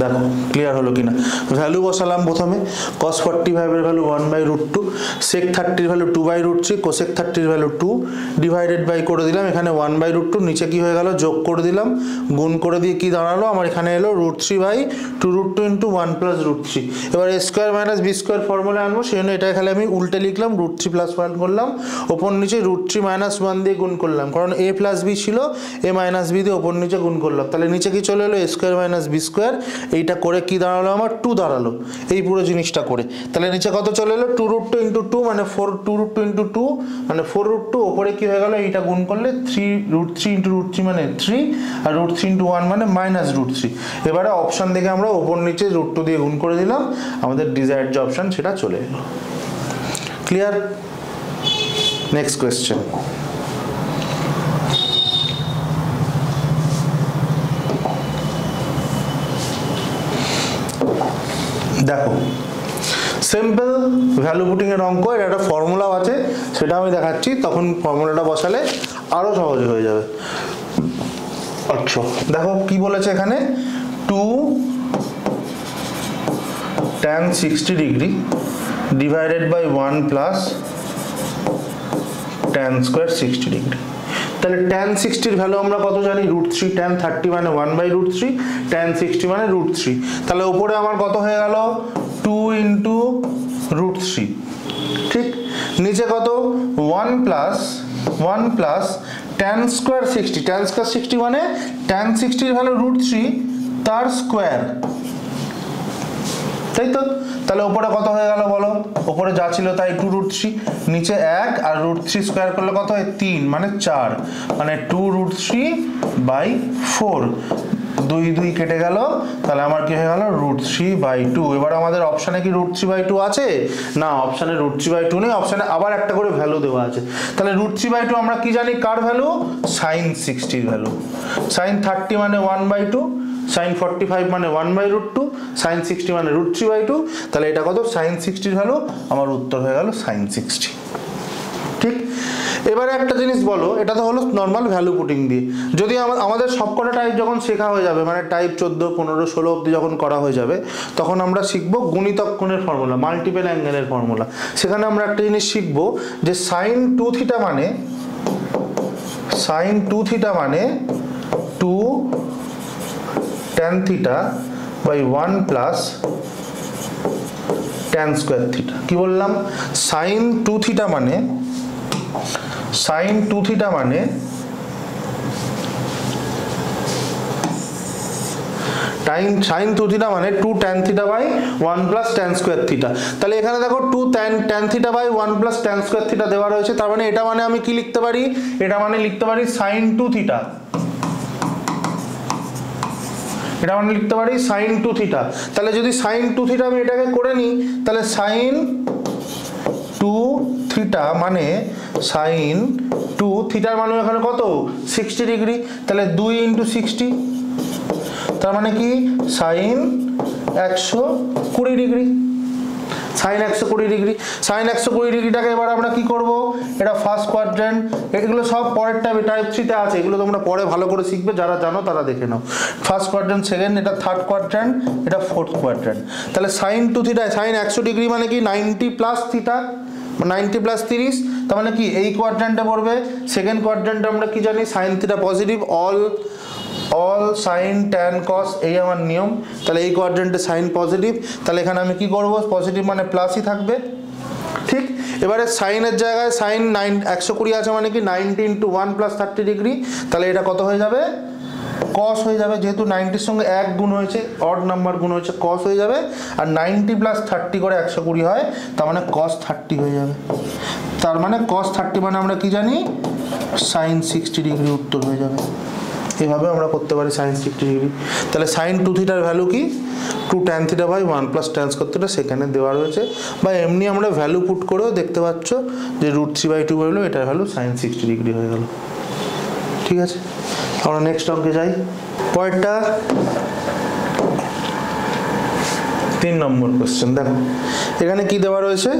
দেখো ক্লিয়ার হলো কিনা। ভ্যালু বসালাম প্রথমে, cos 45 এর ভ্যালু 1/√2, sec 30 এর ভ্যালু 2/√3, cosec 30 এর ভ্যালু 2 ডিভাইডেড বাই করে দিলাম, এখানে 1/√2, নিচে কি হয়ে গেল যোগ করে দিলাম, গুণ করে দিয়ে কি দাঁড়ালো আমার এখানে এলো √3/2√2 ইন্টু 1 + √3। এবার a square minus B square formula আনবো, সেই জন্য এটা এখানে আমি উল্টে লিখলাম, √3 + 1 করলাম, ওপর নিচে √3 - 1 দিয়ে গুণ করলাম, কারণ a + b ছিল, a - b দিয়ে ওপর নিচে গুণ করলাম, তাহলে নিচে কি চলে এলো a square minus B square, এইটা করে কি দাঁড়ালো আমার 2 দাঁড়ালো, এই পুরো জিনিসটা করে। তাহলে নিচে কত চলে এলো 2√2 × 2 মানে 2√2 × 2 মানে 4√2, ওপরে কি হয়ে গেল এইটা গুণ করলে 3√3 × √3 মানে 3, আর √3 × 1 মানে -√3। এবারে অপশন দেখে আমরা ওপর নিচে √2 দিয়ে গুণ করে দিলাম, আমাদের ডিজায়ার্ড যে অপশন সেটা চলে এলো। ক্লিয়ার? Next question. দেখো সিম্পল ভ্যালু পুটিং এর অঙ্ক, এর একটা ফর্মুলাও আছে, সেটা আমি দেখাচ্ছি, তখন ফর্মুলাটা বসালে আরো সহজ হয়ে যাবে। আচ্ছা দেখো কি বলেছে এখানে, 2 tan 60 degree divided by 1 plus tan square 60 degree. তাহলে tan 60 এর ভ্যালু আমরা কত জানি, √3, tan 30 মানে 1/√3, tan 60 মানে √3। তাহলে উপরে আমার কত হয়ে গেল 2 × √3, ঠিক, নিচে কত 1 plus tan square 60, tan square 60 মানে tan 60 এর ভ্যালু √3 তার স্কোয়ার, তাই তো। তাহলে উপরে কত হয়ে গেল বলো, উপরে যা ছিল তাই 2√3, নিচে 1 আর √3 স্কোয়ার করলে কত হয় 3 মানে 4, মানে 2√3/4, 2 2 কেটে গেল, তাহলে আমার কি হয়ে গেল √3/2। এবার আমাদের অপশানে কি √3/2 আছে? না, অপশানে √3/2 নেই, অপশানে আবার একটা করে ভ্যালু দেওয়া আছে। তাহলে √3/2 আমরা কি জানি কার ভ্যালু, sin 60 এর ভ্যালু, sin 30 মানে 1/2, sin 45 মানে 1/√2, sin 60 মানে √3/2, তাহলে এটা কত sin 60 এর ভ্যালু, আমার উত্তর হয়ে গেল sin 60। ঠিক, এবারে একটা জিনিস বলো, এটা তো হলো নর্মাল ভ্যালু পুটিং দিয়ে, যদি আমাদের সবকটা টাইপ যখন শেখা হয়ে যাবে, মানে টাইপ 14, 15, 16 অবধি যখন করা হয়ে যাবে, তখন আমরা শিখবো গুণিতক কোণের ফর্মুলা, মাল্টিপল অ্যাঙ্গেলের ফর্মুলা। সেখানে আমরা একটা জিনিস শিখবো যে sin 2θ মানে 2 tan θ/1 প্লাস tan স্কোয়ার θ। কি বললাম, sin 2θ মানে sin 2θ মানে sin 2θ মানে 2 tan θ/1 প্লাস tan স্কোয়ার θ। তাহলে এখানে দেখো 2 tan θ/1 প্লাস tan স্কোয়ার θ দেওয়া রয়েছে, তার মানে এটা মানে আমি কি লিখতে পারি, এটা মানে লিখতে পারি sin 2θ, এটা মানে লিখতে পারি sin 2θ। তাহলে যদি sin 2θ আমি এটাকে করে নিই, তাহলে sin 2θ মানে sin 2θ এর মানে এখানে কত 60 ডিগ্রি, তাহলে 2 × 60, তার মানে কি sin 120 degree, sin 120 degree. sin 120 ডিগ্রিটাকে এবার আমরা কি করব, এটা ফার্স্ট কোয়াড্র্যান্ট, এগুলো সব পরের টাইপ 3 তে আছে, এগুলো তোমরা পরে ভালো করে শিখবে, যারা জানো তারা দেখে নাও। ফার্স্ট কোয়াড্র্যান্ট, সেকেন্ড, এটা থার্ড কোয়াড্র্যান্ট, এটা ফোর্থ কোয়াড্র্যান্ট। তাহলে sin 2θ, sin 100 ডিগ্রি মানে কি 90 প্লাস θ, 90 প্লাস 30, তার মানে কি এই কোয়াড্র্যান্টে পড়বে। সেকেন্ড কোয়াড্র্যান্টে আমরা কি জানি, sin θ positive, all sine tan cos, এই আমার নিয়ম। তাহলে এই কোয়াড্রেন্টে সাইন পজিটিভ, তাহলে এখানে আমি কি করব, পজিটিভ মানে প্লাসই থাকবে। ঠিক, এবারে সাইনের জায়গায় সাইন 120 আছে মানে কি 90 × 1 + 30 ডিগ্রি, তাহলে এটা কত হয়ে যাবে, কস হয়ে যাবে, যেহেতু 90-র সঙ্গে 1 গুণ হয়েছে, অড নাম্বার গুণ হয়েছে, কস হয়ে যাবে। আর 90 + 30 করে 120 হয়, তার মানে cos 30 হয়ে যাবে। তার মানে cos 30 মানে আমরা কি জানি, sin 60 ডিগ্রি উত্তর হয়ে যাবে। এভাবে আমরা করতে পারি sin 60 ডিগ্রি। তাহলে sin 2θ এর ভ্যালু কি, 2 tan θ/1 প্লাস tan স্কোয়ার θ, সেখানে দেওয়া রয়েছে, বা এমনি আমরা ভ্যালু পুট করেও দেখতে পাচ্ছ যে √3/2 হলো, এটার ভ্যালু sin 60 ডিগ্রি হয়ে গেল। ঠিক আছে, আমরা নেক্সট অঙ্কে যাই। পরেরটা 3 নম্বর কোশ্চেন। দেখো এখানে কি দেওয়া রয়েছে,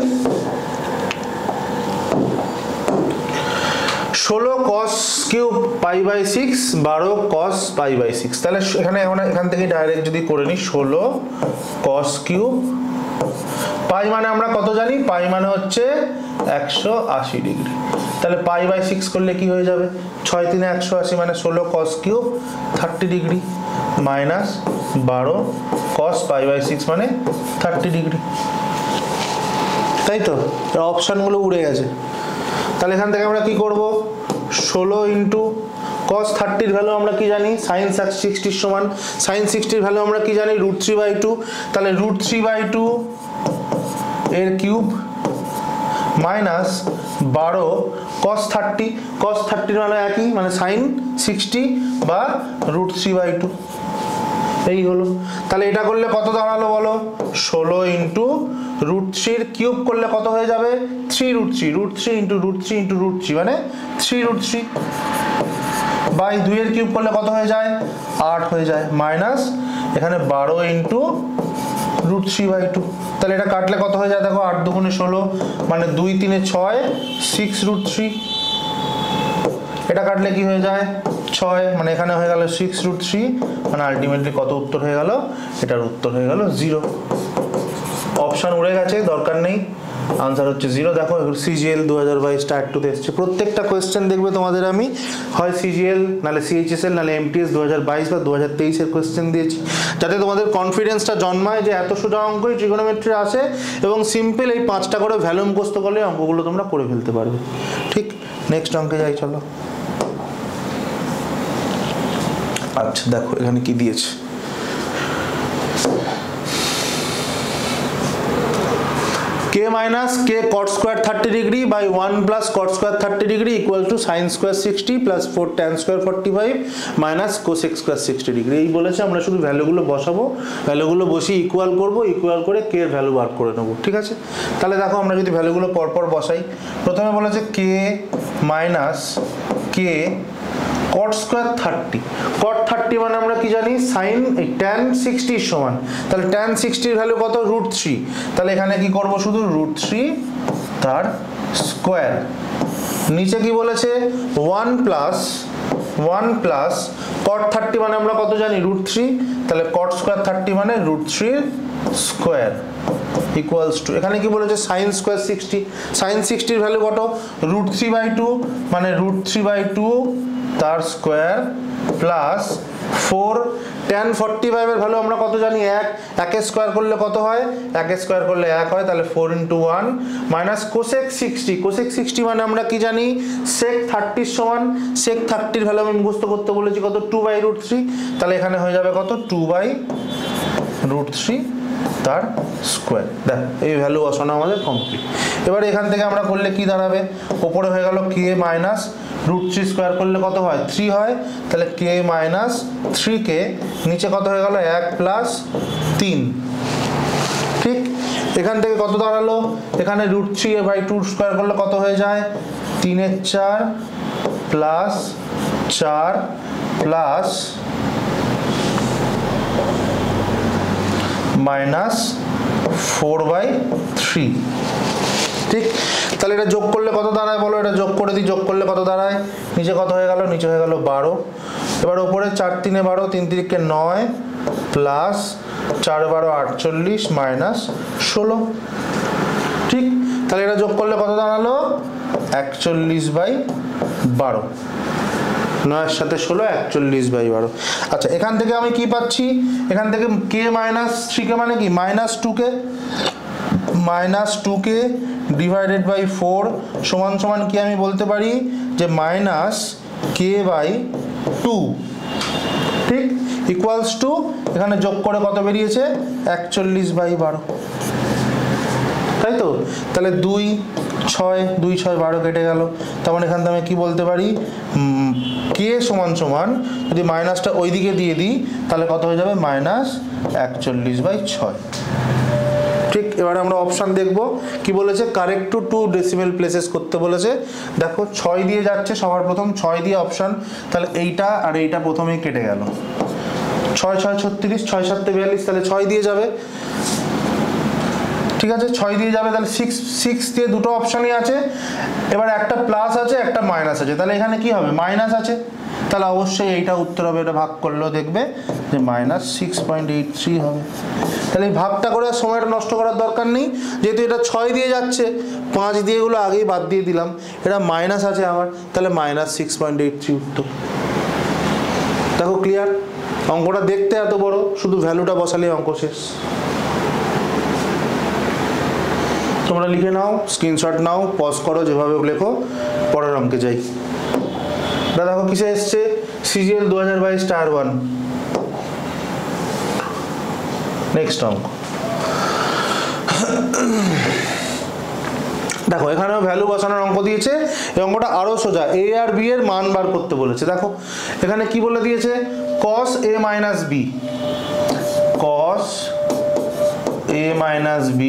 16 cos cube pi by 6, 12 cos pi by 6। তাহলে এখান থেকে ডাইরেক্ট যদি করে নিই 16 cos কিউব পাই মানে আমরা কত জানি, পাই মানে হচ্ছে 180 ডিগ্রি। তাহলে পাই বাই 6 করলে কি হয়ে যাবে, 6 3 180 মানে 16 cos cube 30 degree minus 12 cos pi by 6 মানে 30 ডিগ্রি। তাই তো, অপশানগুলো উড়ে গেছে। তাহলে এখান থেকে আমরা কি করব, 16 ইন্টু cos 30 ভ্যালু আমরা কি জানি, sin 60 সমান, sin 60 ভ্যালু আমরা কি জানি √3/2। তাহলে √3/2 এর কিউব মাইনাস 12 cos 30 মানে একই, মানে sin 60 বা √3/2 এই হলো। তাহলে এটা করলে কত দাঁড়ালো বলো, 16 ইন্টু √3 এর কিউব করলে কত হয়ে যাবে, 3√3 ইন্টু √3 ইন্টু √3 মানে 3√3 বাই 2 এর কিউব করলে কত হয়ে যায়, 8 হয়ে যায়, মাইনাস এখানে 12 ইন্টু √3/2। তাহলে এটা কাটলে কত হয়ে যায় দেখো, 8 2 16 মানে 2 3 6 6√3। এটা কাটলে কি হয়ে যায় 6, মানে এখানে হয়ে গেল 6√3, মানে আলটিমেটলি কত উত্তর হয়ে গেল, এটার উত্তর হয়ে গেল 0। অপশান উড়ে গেছে, দরকার নেই, আনসার হচ্ছে 0। দেখো সিজিএল 2022 টা একটুতে এসছে, প্রত্যেকটা কোয়েশ্চেন দেখবে তোমাদের আমি হয় সিজিএল নাহলে সিএইচএসএল নাহলে এমটিএস 2022 বা 2023 এর কোয়েশ্চেন দিয়েছি, যাতে তোমাদের কনফিডেন্সটা জন্মায় যে এত সোজা অঙ্কই ট্রিগোনোমেট্রি আসে এবং সিম্পল এই 5টা করে ভ্যালু মুখস্থ করলে অঙ্কগুলো তোমরা করে ফেলতে পারবে। ঠিক, নেক্সট অঙ্কে যাই চলো। আচ্ছা দেখো এখানে কি দিয়েছে, k minus k cot square 30 degree by 1 plus cot square 30 degree equal to sin square 60 plus 4 tan square 45 minus cosec square 60 degree। এই বলেছে, আমরা শুধু ভ্যালুগুলো বসাবো, ভ্যালুগুলো বসিয়ে ইকুয়াল করব, ইকুয়াল করে k এর ভ্যালু বার করে নেব। ঠিক আছে, তাহলে দেখো আমরা যদি ভ্যালুগুলো পরপর বসাই, প্রথমে বলেছে k minus k cot square 30, cot 30 মানে আমরা কি জানি sin tan 60 এর সমান, তাহলে tan 60 এর ভ্যালু কত, √3। তাহলে এখানে কি করব, শুধু √3 তার স্কয়ার, নিচে কি বলেছে 1 প্লাস cot 30 মানে আমরা কত জানি √3, তাহলে cot square 30 মানে √3 স্কয়ার ইকুয়ালস টু, এখানে কি বলেছে sin square 60, sin 60 এর ভ্যালু কত, √3/2 মানে √3/2 তার স্কয়ার প্লাস 4 tan 45 এর ভ্যালু আমরা কত জানি 1, 1 এর স্কয়ার করলে কত হয়, 1 এর স্কয়ার করলে 1 হয়, তাহলে 4 × 1 মাইনাস cosec 60 মানে আমরা কি জানি sec 30 সমান, sec 30 এর ভ্যালু আমি মুখস্থ করতে বলেছি কত, 2/√3। তাহলে এখানে হয়ে যাবে কত, 2/√3 তার স্কয়ার। দেখ এই ভ্যালু বসানো আমাদের কমপ্লিট। এবার এখান থেকে আমরা করলে কি দাঁড়াবে, উপরে হয়ে গেল k মাইনাস √3 স্কয়ার করলে কত হয়, 3 হয়, তাহলে k মাইনাস 3k, নিচে কত হয়ে গেল 1 প্লাস 3। ঠিক, এখান থেকে কত দাঁড়ালো, এখানে √3/2 স্কয়ার করলে কত হয়ে যায়, 3 এর 4 প্লাস 4 প্লাস মাইনাস 4/3। ঠিক, তাহলে এটা যোগ করলে কত দাঁড়ায় বলো, এটা যোগ করে দিই, যোগ করলে কত দাঁড়ায়, নিচে কত হয়ে গেল, নিচে হয়ে গেল 12। এবার উপরে 4 3 12, 3 3 9 প্লাস 4 12 48 মাইনাস 16। ঠিক, তাহলে এটা যোগ করলে কত দাঁড়ালো, 41/12, 9 এর সাথে 16 41/12। আচ্ছা এখান থেকে আমি কি পাচ্ছি, এখান থেকে k মাইনাস 3k মানে কি -2k ডিভাইডেড বাই 4 সমান সমান কি আমি বলতে পারি যে -k/2। ঠিক, ইকুয়ালস টু এখানে যোগ করে কত বেরিয়েছে 41/12, তাই তো। তাহলে 2 6 2 6 12 কেটে গেল, তার এখান থেকে আমি কি বলতে পারি, k সমান সমান যদি মাইনাসটা ওই দিকে দিয়ে দিই তাহলে কত হয়ে যাবে, -41/6। ঠিক, এবারে আমরা অপশান দেখব কি বলেছে, কারেক্ট টু 2 ডেসিমেল প্লেসেস করতে বলেছে। দেখো 6 দিয়ে যাচ্ছে সবার প্রথম, 6 দিয়ে অপশান, তাহলে এইটা আর এইটা প্রথমেই কেটে গেল, 6 6 36, 6 7 42, তাহলে 6 দিয়ে যাবে, ঠিক আছে, 6 দিয়ে যাবে, তাহলে 6 দিয়ে দুটো অপশনই আছে, এবার একটা প্লাস আছে একটা মাইনাস আছে, তাহলে এখানে কি হবে মাইনাস আছে, তাহলে অবশ্যই এইটা উত্তর হবে, এটা ভাগ করলেও দেখবে যে -6.83 হবে। তাহলে এই ভাগটা করে সময়টা নষ্ট করার দরকার নেই, যেহেতু এটা 6 দিয়ে যাচ্ছে, 5 দিয়ে এগুলো আগেই বাদ দিয়ে দিলাম, এটা মাইনাস আছে আমার, তাহলে -6.83 উত্তর। দেখো ক্লিয়ার, অঙ্কটা দেখতে এত বড়, শুধু ভ্যালুটা বসালে অঙ্ক শেষ। তোমরা লিখে নাও, স্ক্রিনশট নাও, পজ করো, যেভাবে লেখো, পরের অঙ্কে যাই। দেখো কিসে এসছে, সিজিএল 2022 টায়ার 1। নেক্সট অঙ্ক দেখো, এখানেও ভ্যালু বসানোর অঙ্ক দিয়েছে, এই অঙ্কটা আরো সোজা, এ আর বি এর মান বার করতে বলেছে। দেখো এখানে কি বলে দিয়েছে, cos a minus b, cos a minus b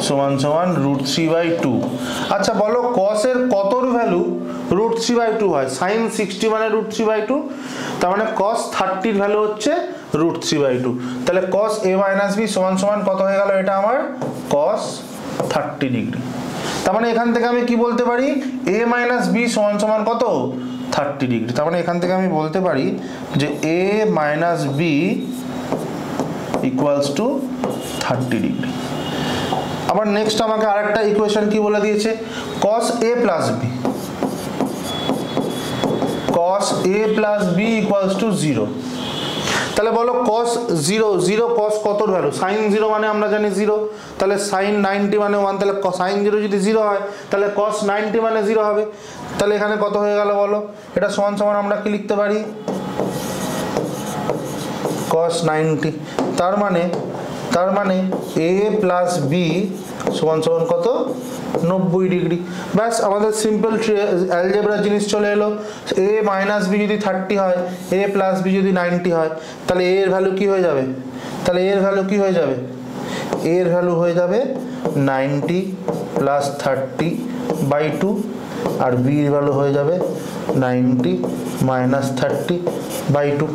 সমান সমান √3/2। আচ্ছা বলো cos এর কতর ভ্যালু √3/2 হয়? sin 60 মানে √3/2, তার মানে cos 30 এর ভ্যালু হচ্ছে √3/2, তাহলে cos a minus b সমান সমান কত হয়ে গেল, এটা আমার cos 30 ডিগ্রি। তার মানে এখান থেকে আমি কি বলতে পারি, a minus b সমান সমান কত, 30 ডিগ্রি। তার মানে এখান থেকে আমি বলতে পারি যে a minus b equals to 30 degree. আবার নেক্সট আমাকে আরেকটা ইকুয়েশন কি বলে দিয়েছে, cos a plus b, cos a plus b equals to 0। তাহলে বলো cos 0 cos কতর ভ্যালু, sin 0 মানে আমরা জানি 0, তাহলে sin 90 মানে 1, তাহলে sin 0 যদি 0 হয় তাহলে cos 90 মানে 0 হবে। তাহলে এখানে কত হয়ে গেল বলো, এটা সমান সমান আমরা কি লিখতে পারি, cos 90, তার মানে a plus b সমান সমান কত, 90 ডিগ্রি। ব্যাস আমাদের সিম্পল অ্যালজেব্রা জিনিস চলে এলো। a minus b যদি 30 হয়, a plus b যদি 90 হয়, তাহলে a এর ভ্যালু কি হয়ে যাবে, তাহলে a এর ভ্যালু কি হয়ে যাবে, a এর ভ্যালু হয়ে যাবে 90 plus 30/2, আর b এর ভ্যালু হয়ে যাবে 90 minus 30/2,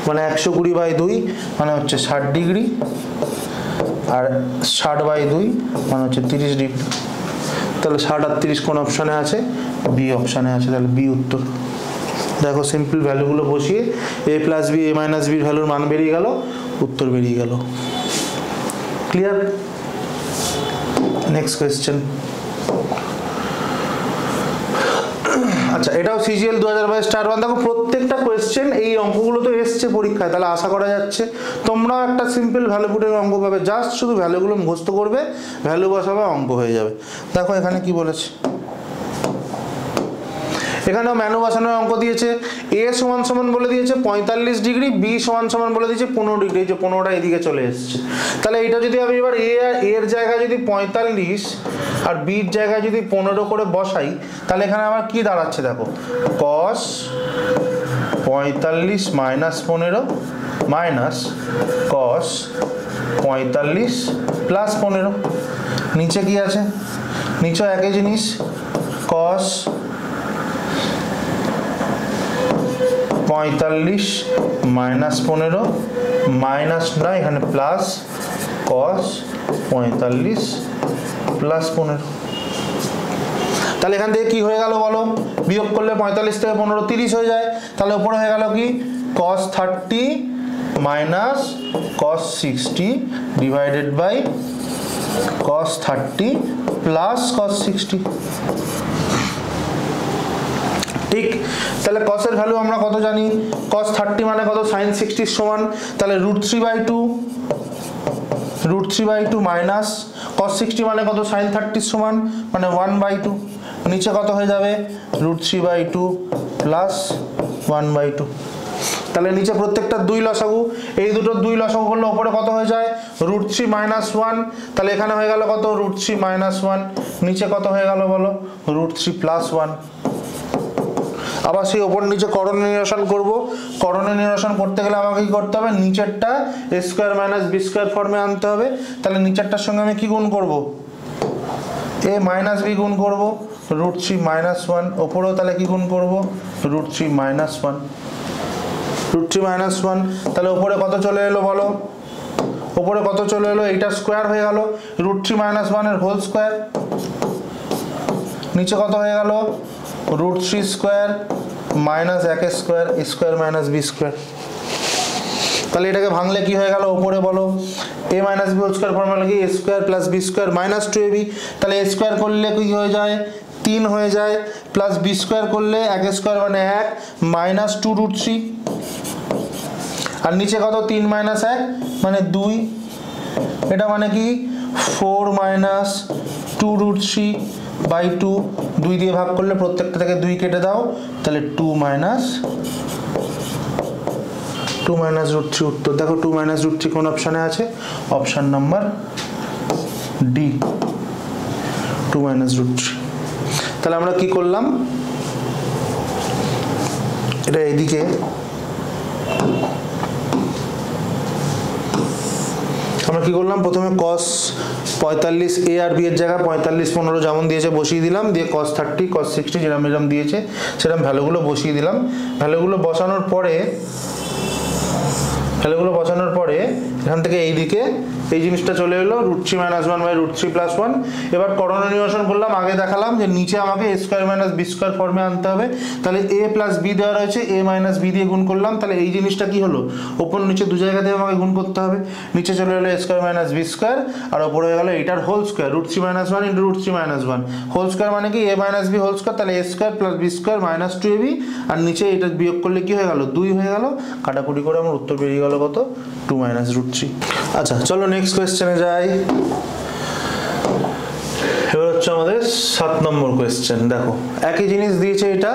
মানে 120/2 মানে হচ্ছে 60 ডিগ্রি, আর 60/2 মানে হচ্ছে 30 ডিগ্রি। তাহলে 60 আর 30 কোন অপশানে আছে, বি অপশানে আছে, তাহলে বি উত্তর। দেখো সিম্পল ভ্যালুগুলো বসিয়ে a plus B, a minus বির ভ্যালুর মান বেরিয়ে গেল, উত্তর বেরিয়ে গেল। ক্লিয়ার? Next question. আচ্ছা এটাও সিজিএল 2022 টায়ার 1। দেখো প্রত্যেকটা কোয়েশ্চেন এই অঙ্কগুলো তো এসছে পরীক্ষায়, তাহলে আশা করা যাচ্ছে তোমরাও একটা সিম্পল ভ্যালু পুটের অঙ্ক পাবে, জাস্ট শুধু ভ্যালুগুলো মুখস্থ করবে, ভ্যালু বসাবে, অঙ্ক হয়ে যাবে। দেখো এখানে কি বলেছে, এখানেও ম্যানু বসানোর অঙ্ক দিয়েছে, a সমান সমান বলে দিয়েছে 45 ডিগ্রি, b সমান সমান বলে দিয়েছে 15 ডিগ্রি, এই যে 15টা এদিকে চলে এসেছে। তাহলে এটা যদি আমি এবার a এর জায়গায় যদি 45 আর b এর জায়গায় যদি 15 করে বসাই, তাহলে এখানে আমার কি দাঁড়াচ্ছে দেখো, cos 45 minus 15 minus cos 45 plus 15, নিচে কি আছে, নিচে একই জিনিস, cos 45 minus 15 মাইনাস না, এখানে প্লাস cos 45 plus 15। তাহলে এখান থেকে কি হয়ে গেল বলো, বিয়োগ করলে 45 থেকে 15 30 হয়ে যায়, তাহলে উপরে হয়ে গেল কি cos 30 minus cos 60 divided by cos 30 plus cos 60। ঠিক, তাহলে cos এর ভ্যালু আমরা কত জানি, cos 30 মানে কত, sin 60 এর সমান, তাহলে √3/2 মাইনাস cos 60 মানে কত, sin 30 এর সমান, মানে 1/2, নিচে কত হয়ে যাবে √3/2 প্লাস 1/2। তাহলে নিচে প্রত্যেকটা 2 লসাগু, এই দুটো 2 লসাগু করলে উপরে কত হয়ে যায় √3 - 1, তাহলে এখানে হয়ে গেল কত √3 - 1, নিচে কত হয়ে গেল বলো √3 + 1। আবার সেই ওপর নিচে করণীয় নিরসন করব, করণীয় নিরসন করতে গেলে আমাকে কি করতে হবে, নিচেরটা a² - b² ফর্মে আনতে হবে। তাহলে নিচেরটার সঙ্গে আমি কি গুণ করব, a - b গুণ করব, √3 - 1, ওপরেও তাহলে কি গুণ করব √3 - 1, √3 - 1, তাহলে উপরে কত চলে এলো বলো ওপরে কত চলে এলো, এইটার স্কোয়ার হয়ে গেল √3 - 1 এর হোল স্কোয়ার, নিচে কত হয়ে গেল √3 square minus 1 square, a square minus b square. তাহলে এটাকে ভাঙলে কি হয়ে গেল, ওপরে বলো a minus b whole square formula কি a square plus b square minus 2ab, তাহলে a স্কোয়ার করলে কি হয়ে যায় 3 হয়ে যায়, প্লাস b স্কোয়ার করলে 1 স্কোয়ার মানে 1 মাইনাস 2√3, আর নিচে কত 3 মাইনাস 1 মানে 2, এটা মানে কি 4 মাইনাস 2√3/2, 2 দিয়ে ভাগ করলে প্রত্যেকটা থেকে 2 কেটে দাও, তাহলে 2 মাইনাস √3 উত্তর। দেখো 2 মাইনাস √3 কোন অপশানে আছে, অপশান নাম্বার ডি 2 মাইনাস √3। তাহলে আমরা কি করলাম, এটা এদিকে আমরা কি করলাম, প্রথমে cos 45 a আর b এর জায়গায় 45 15 যেমন দিয়েছে বসিয়ে দিলাম, দিয়ে cos 30 cos 60 যেরকম দিয়েছে সেরকম ভ্যালুগুলো বসিয়ে দিলাম। ভ্যালুগুলো বসানোর পরে এখান থেকে এইদিকে এই জিনিসটা চলে এলো √3 - 1/√3 + 1। এবার করণীয় নিরসন করলাম, আগে দেখালাম যে নিচে আমাকে a square minus b square ফর্মে আনতে হবে, তাহলে a প্লাস b দেওয়া রয়েছে, a মাইনাস b দিয়ে গুণ করলাম, তাহলে এই জিনিসটা কি হলো, ওপর নিচে দু জায়গাতে আমাকে গুণ করতে হবে, নিচে চলে এলো a square minus b square আর ওপরে হয়ে গেল এটার হোল স্কয়ার √3 - 1 × √3 - 1 হোল স্কয়ার মানে কি a minus b whole square, তাহলে a square plus b square minus 2ab, আর নিচে এটা বিয়োগ করলে কি হয়ে গেল 2 হয়ে গেল, কাটাকুটি করে আমার উত্তর বেরিয়ে গেল কত 2 মাইনাস √3। আচ্ছা চলো নেক্সট কোয়েশ্চেনে যাই। এবার হচ্ছে আমাদের 7 নম্বর কোয়েশ্চেন। দেখো একই জিনিস দিয়েছে, এটা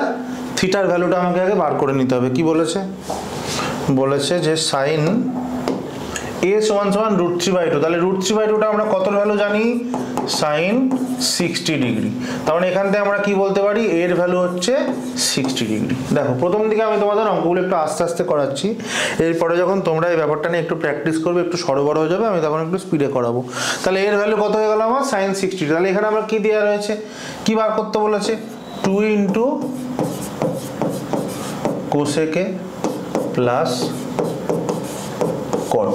থিটার ভ্যালুটা আমাকে আগে বার করে নিতে হবে। কি বলেছে, বলেছে যে সাইন a সমান সমান √3/2, তাহলে √3/2টা আমরা কত ভ্যালু জানি, সাইন 60 ডিগ্রি। তার মানে এখান থেকে আমরা কি বলতে পারি, এর ভ্যালু হচ্ছে 60 ডিগ্রি। দেখো প্রথম দিকে আমি তোমাদের অঙ্কগুলো একটু আস্তে আস্তে করাচ্ছি, এরপরে যখন তোমরা এই ব্যাপারটা নিয়ে একটু প্র্যাকটিস করবে, একটু সরবরাহ হয়ে যাবে, আমি তখন একটু স্পিডে করাবো। তাহলে এর ভ্যালু কত হয়ে গেল আমার সাইন 60, তাহলে এখানে আমরা কি দেওয়া রয়েছে, কি বার করতে বলেছে 2 × cosec প্লাস cot।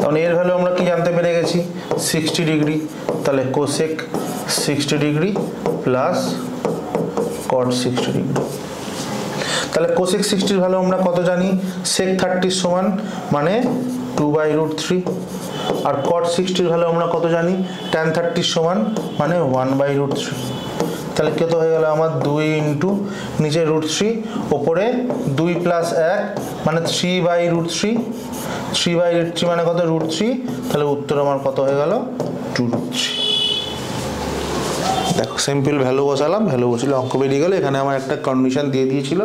তাহলে এর ভ্যালু আমরা কি জানতে পেরে গেছি 60 ডিগ্রি, তাহলে cosec 60 degree plus cot 60 degree. তাহলে কোসেক 60 এর ভ্যালু আমরা কত জানি, সেক 30 সমান মানে 2/√3, আর কট 60 এর ভ্যালু আমরা কত জানি, tan 30 সমান মানে 1/√3। তাহলে কত হয়ে গেল আমার 2 × নিচে √3 ওপরে 2 + 1 মানে 3/√3, 3/√3 মানে কত √3, তাহলে উত্তর আমার কত হয়ে গেল 2√3। দেখো সিম্পল ভ্যালু বসালাম, ভ্যালু বসলে অঙ্ক বেরিয়ে গেল। এখানে আমার একটা কন্ডিশন দিয়ে দিয়েছিল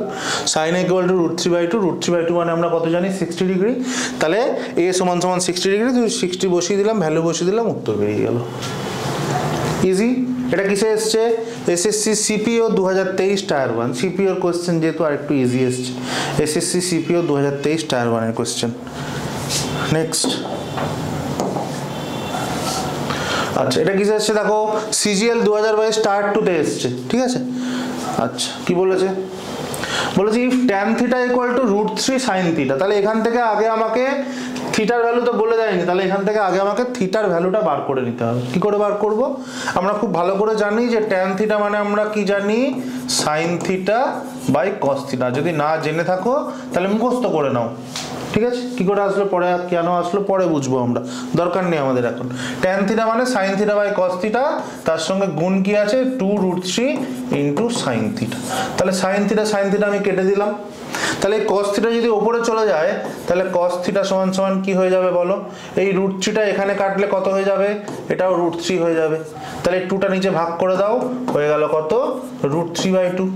সাইন = √3/2 মানে আমরা কত জানি 60 ডিগ্রি, তাহলে a সমান সমান 60 ডিগ্রি, 60 বসিয়ে দিলাম, ভ্যালু বসিয়ে দিলাম, উত্তর বেরিয়ে গেল। ইজি। এটা কিসে এসছে, এসএসসি সিপিও 2023 টায়ার 1, সিপিওর কোশ্চেন যেহেতু আরেকটু ইজি এসছে, এসএসসি সিপিও 2023 টায়ার 1 এর কোশ্চেন। নেক্সট আচ্ছা এটা কিসে এসছে, দেখো সিজিএল 2022 টায়ার 2 তে এসছে, ঠিক আছে। আচ্ছা কি বলেছে, বলেছে ইফ tan θ = √3 sin θ, তাহলে এখান থেকে আগে আমাকে থিটার ভ্যালু তো বলে দেয়নি, তাহলে এখান থেকে আগে আমাকে থিটার ভ্যালুটা বার করে নিতে হবে। কি করে বার করব, আমরা খুব ভালো করে জানি যে tan θ মানে আমরা কি জানি sin θ/cos θ, যদি না জেনে থাকো তাহলে মুখস্থ করে নাও, ঠিক আছে। কি করে আসলো পরে, কেন আসলো পরে বুঝবো আমরা, দরকার নেই আমাদের এখন। tan θ মানে sin θ/cos θ, তার সঙ্গে গুণ কি আছে 2√3 × sin θ, তাহলে sin θ আমি কেটে দিলাম। তাহলে cos θ যদি উপরে চলে যায় তাহলে cos θ সমান সমান কি হয়ে যাবে বলো, এই √3টা এখানে কাটলে কত হয়ে যাবে, এটাও √3 হয়ে যাবে, তাহলে 2টা নিচে ভাগ করে দাও, হয়ে গেল কত √3/2।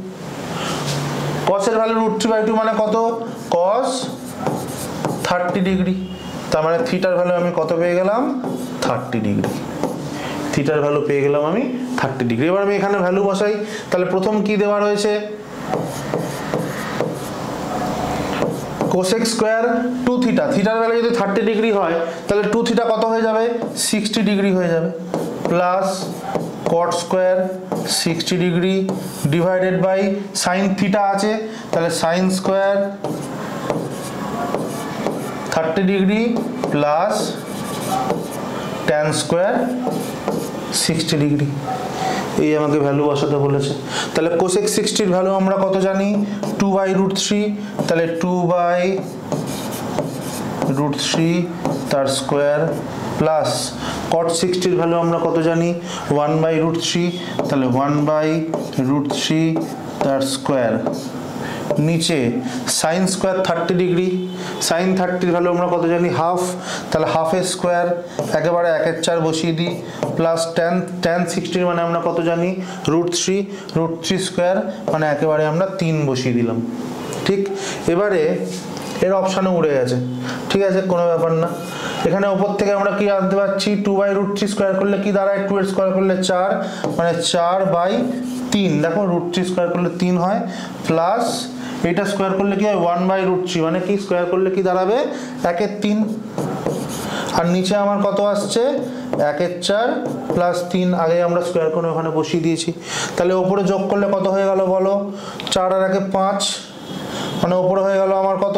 cos এর ভ্যালু √3/2 মানে কত, cos 30 ডিগ্রি, তার মানে থিটার ভ্যালু আমি কত পেয়ে গেলাম 30 ডিগ্রি, থিটার ভ্যালু পেয়ে গেলাম আমি 30 ডিগ্রি। এবার আমি এখানে ভ্যালু বসাই, তাহলে প্রথম কি দেওয়া রয়েছে কোসেক স্কয়ার 2θ, থিটার ভ্যালু যদি 30 ডিগ্রি হয় তাহলে 2θ কত হয়ে যাবে 60 ডিগ্রি হয়ে যাবে, plus cot square 60 degree divided by sine theta আছে, তাহলে sine square 30 degree plus tan square 60 degree. এই আমাকে ভ্যালু বসাতে বলেছে। তাহলে কোসেক 60 ভ্যালু আমরা কত জানি, 2/√3। তাহলে 2/√3 তার স্কোয়ার প্লাস cot 60 ভ্যালু আমরা কত জানি, 1/√3। তাহলে 1/√3 তার স্কোয়ার। নিচে sine square 30 degree, sine 30 value আমরা কত জানি, হাফ। তাহলে হাফের স্কোয়ার একেবারে 1/4 বসিয়ে দিই, প্লাস tan 60 মানে আমরা কত জানি, √3 স্কোয়ার মানে একেবারে আমরা 3 বসিয়ে দিলাম। ঠিক, এবারে এর অপশানে উড়ে গেছে, ঠিক আছে, কোনো ব্যাপার না। এখানে ওপর থেকে আমরা কি আনতে পারছি, 2/√3 স্কোয়ার করলে কি দাঁড়ায়, 2 এর স্কোয়ার করলে 4 মানে 4/3। দেখো √3 স্কোয়ার করলে 3 হয়, প্লাস এটা স্কোয়ার করলে কি হয়, 1/√3 মানে কি স্কোয়ার করলে কি দাঁড়াবে, 1/3। আর নিচে আমার কত আসছে, 1/4 প্লাস 3 আগে আমরা স্কোয়ার করে ওখানে বসিয়ে দিয়েছি। তাহলে ওপরে যোগ করলে কত হয়ে গেল বলো, 4 আর 1 5 মানে ওপরে হয়ে গেল আমার কত,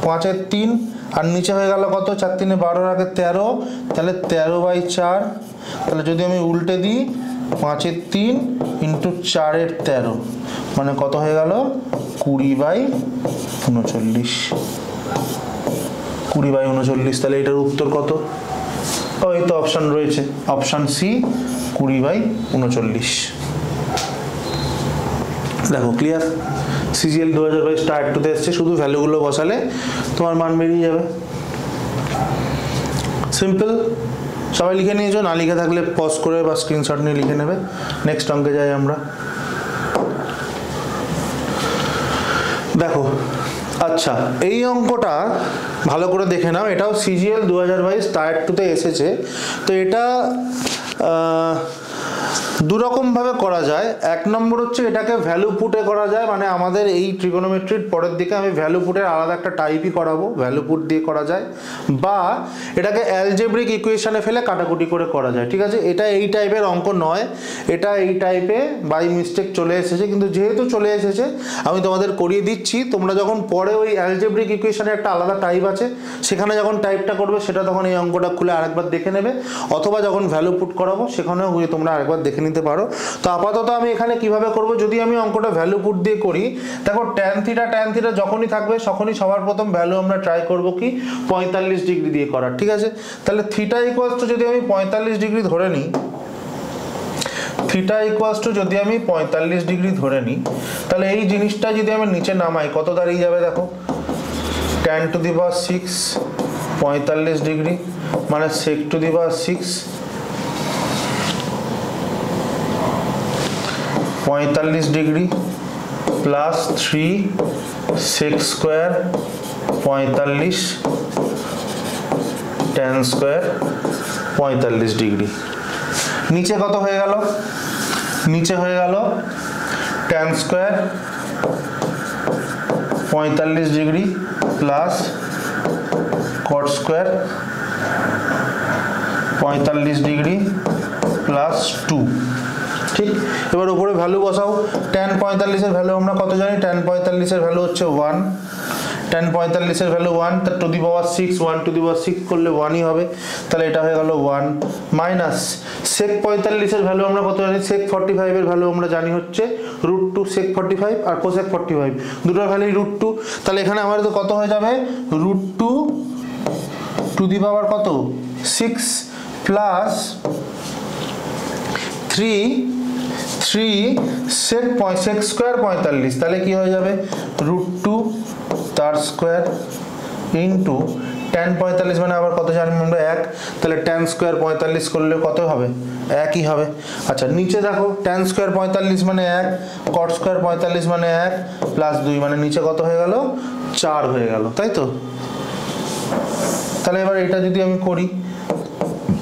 5/3। আর নিচে হয়ে গেল কত, 4 3 12 আর 13, তাহলে 13/4। তাহলে যদি আমি উল্টে দিই, 5/3 ইন্টু 4/13 মানে কত হয়ে গেল, 20/39। 20/39। তাহলে এটার উত্তর কত, ওই তো অপশান রয়েছে, অপশান সি 20/39। দেখো ক্লিয়ার, সিজিএল 2022 টায়ার 2 তে এসছে, শুধু ভ্যালুগুলো বসালে তোমার মান বেরিয়ে যাবে। সিম্পল। সবাই লিখে নিয়েছো, না লিখে থাকলে পজ করে বা স্ক্রিনশট নিয়ে লিখে নেবে। নেক্সট অঙ্কে যাই আমরা। দেখো, আচ্ছা এই অঙ্কটা ভালো করে দেখে নাও, এটাও সিজিএল 2022 টায়ার 2 তে এসেছে। তো এটা দুরকমভাবে করা যায়। এক নম্বর হচ্ছে এটাকে ভ্যালু পুটে করা যায়, মানে আমাদের এই ট্রিগোনোমেট্রির পরের দিকে আমি ভ্যালু পুটের আলাদা একটা টাইপই করাবো, ভ্যালু পুট দিয়ে করা যায়। বা এটাকে অ্যালজেব্রিক ইকুয়েশনে ফেলে কাটাকুটি করে করা যায়, ঠিক আছে। এটা এই টাইপের অঙ্ক নয়, এটা এই টাইপে বাই মিস্টেক চলে এসেছে, কিন্তু যেহেতু চলে এসেছে আমি তোমাদের করিয়ে দিচ্ছি। তোমরা যখন পরে ওই অ্যালজেব্রিক ইকুয়েশনের একটা আলাদা টাইপ আছে, সেখানে যখন টাইপটা করবে সেটা তখন এই অঙ্কটা খুলে আরেকবার দেখে নেবে, অথবা যখন ভ্যালু পুট করাবো সেখানেও গিয়ে তোমরা আরেকবার দেখে নিতে পারো। তো আপাতত আমি এখানে কিভাবে করব, যদি আমি অঙ্কটা ভ্যালু পুট দিয়ে করি, দেখো tan থিটা যখনই থাকবে তখনই সবার প্রথম ভ্যালু আমরা ট্রাই করব কি 45 ডিগ্রি দিয়ে করার, ঠিক আছে। তাহলে থিটা ইকুয়ালস টু যদি আমি 45 ডিগ্রি ধরে নিই, থিটা ইকুয়ালস টু যদি আমি 45 ডিগ্রি ধরে নিই, তাহলে এই জিনিসটা যদি আমি নিচে নামাই কত দাঁড়িয়ে যাবে, দেখো tan to the power 6 45 degree মানে sec to the power 6 45 degree plus 3 sec square 45 tan square 45 degree. নিচে কত হয়ে গেল, নিচে হয়ে গেল tan square 45 degree plus cot square 45 degree plus 2। ঠিক, এবার উপরে ভ্যালু বসাও। tan 45 এর ভ্যালু আমরা কত জানি, tan 45 এর ভ্যালু হচ্ছে 1, tan 45 এর ভ্যালু 1, তার to the power 6, 1 to the পাওয়ার 6 করলে 1ই হবে, তাহলে এটা হয়ে গেল 1 মাইনাস sec 45 এর ভ্যালু আমরা কত জানি, sec 45 এর ভ্যালু আমরা জানি হচ্ছে √2 sec 45 আর cosec 45, দুটোর ভ্যালু √2। তাহলে এখানে আমাদের তো কত হয়ে যাবে, √2 টু দি পাওয়ার কত 6 প্লাস 3 sec স্কোয়ার 45, তাহলে কি হয়ে যাবে √2 তার স্কোয়ার ইন্টু tan 45 মানে আবার কত জানি আমরা 1, তাহলে tan স্কোয়ার 45 করলে কত হবে, 1ই হবে। আচ্ছা নিচে দেখো tan স্কোয়ার 45 মানে 1, cot স্কোয়ার 45 মানে 1 প্লাস 2 মানে নিচে কত হয়ে গেল 4 হয়ে গেল, তাই তো। তাহলে এবার এটা যদি আমি করি,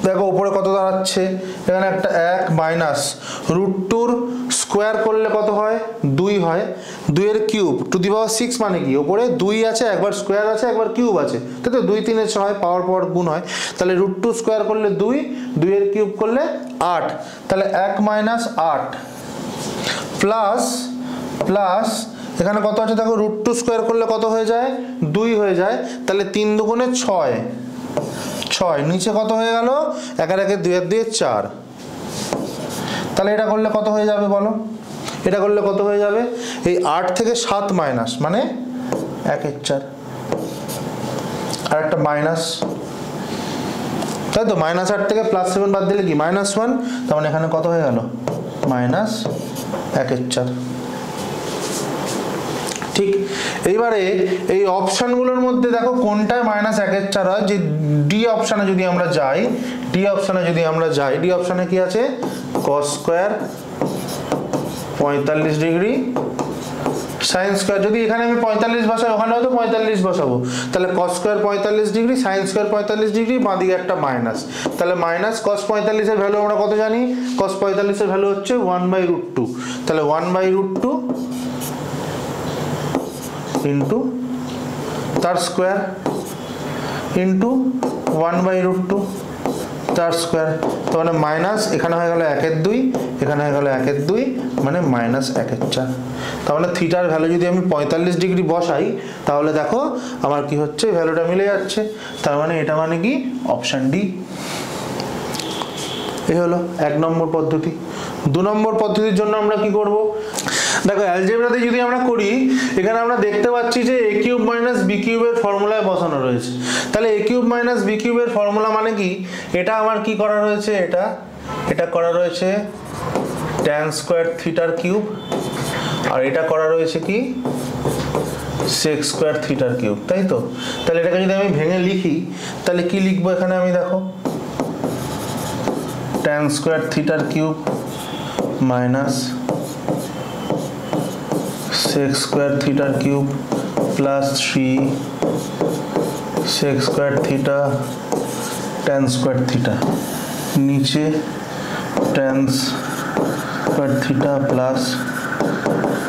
দেখো উপরে কত দাঁড়াচ্ছে, এখানে একটা 1 মাইনাস √2 স্কোয়ার করলে কত হয় 2 হয়, 2 এর কিউব টু দি পাওয়ার 6 মানে কি ওপরে 2 আছে, একবার স্কোয়ার আছে একবার কিউব আছে, তাই তো 2 3 6 পাওয়ার গুণ হয়, তাহলে √2 স্কোয়ার করলে 2 এর কিউব করলে 8, তাহলে 1 মাইনাস 8 প্লাস এখানে কত আছে দেখো √2 স্কোয়ার করলে কত হয়ে যায় 2 হয়ে যায়, তাহলে 3 দুগুণে 6, 6, নিচে কত হয়ে গেল 1 আর 1 2 আর 2 4। তাহলে এটা করলে কত হয়ে যাবে বলো, এটা করলে কত হয়ে যাবে, এই 8 থেকে 7 মাইনাস মানে 1 এর 4 আর একটা মাইনাস, তাই তো। -8 থেকে +7 বাদ দিলে কি -1, তার মানে এখানে কত হয়ে গেল -1 এর 4। ঠিক এইবারে এই অপশানগুলোর মধ্যে দেখো কোনটায় -1 এর 4 হয়, যে ডি অপশানে যদি আমরা যাই, ডি অপশানে কি আছে cos square 45 degree sin square, যদি এখানে আমি 45 বসাই ওখানেও তো 45 বসাবো, তাহলে cos square 45 degree sin square 45 degree, বাঁদিকে একটা মাইনাস, তাহলে মাইনাস cos 45 এর ভ্যালু আমরা কত জানি, cos 45 এর ভ্যালু হচ্ছে 1/√2, তাহলে 1/√2 ইন্টু তার স্কোয়ার ইন্টু 1/√2 তার স্কোয়ার, তো মানে মাইনাস এখানে হয়ে গেল 1 এর 2, এখানে হয়ে গেল 1 এর 2 মানে -1 এর 4। তার মানে থিটার ভ্যালু যদি আমি 45 ডিগ্রি বসাই তাহলে দেখো আমার কি হচ্ছে, ভ্যালুটা মিলে যাচ্ছে, তার মানে এটা মানে কি অপশান ডি। এই হলো 1 নম্বর পদ্ধতি। 2 নম্বর পদ্ধতির জন্য আমরা কি করব, দেখো অ্যালজেব্রাতে যদি আমরা করি, এখানে আমরা দেখতে পাচ্ছি যে a কিউব মাইনাস b কিউবের ফর্মুলায় বসানো রয়েছে। তাহলে a কিউব মাইনাস b কিউবের ফর্মুলা মানে কি, এটা আমার কি করা রয়েছে, এটা করা রয়েছে tan স্কয়ার থিটার কিউব, আর এটা করা রয়েছে কি sec স্কয়ার থিটার কিউব, তাই তো। তাহলে এটাকে যদি আমি ভেঙে লিখি তাহলে কি লিখবো, এখানে আমি দেখো tan স্কয়ার থিটার কিউব মাইনাস sec স্কয়ার থিটার cube plus 3 sec square theta tan square theta, নিচে tan square theta plus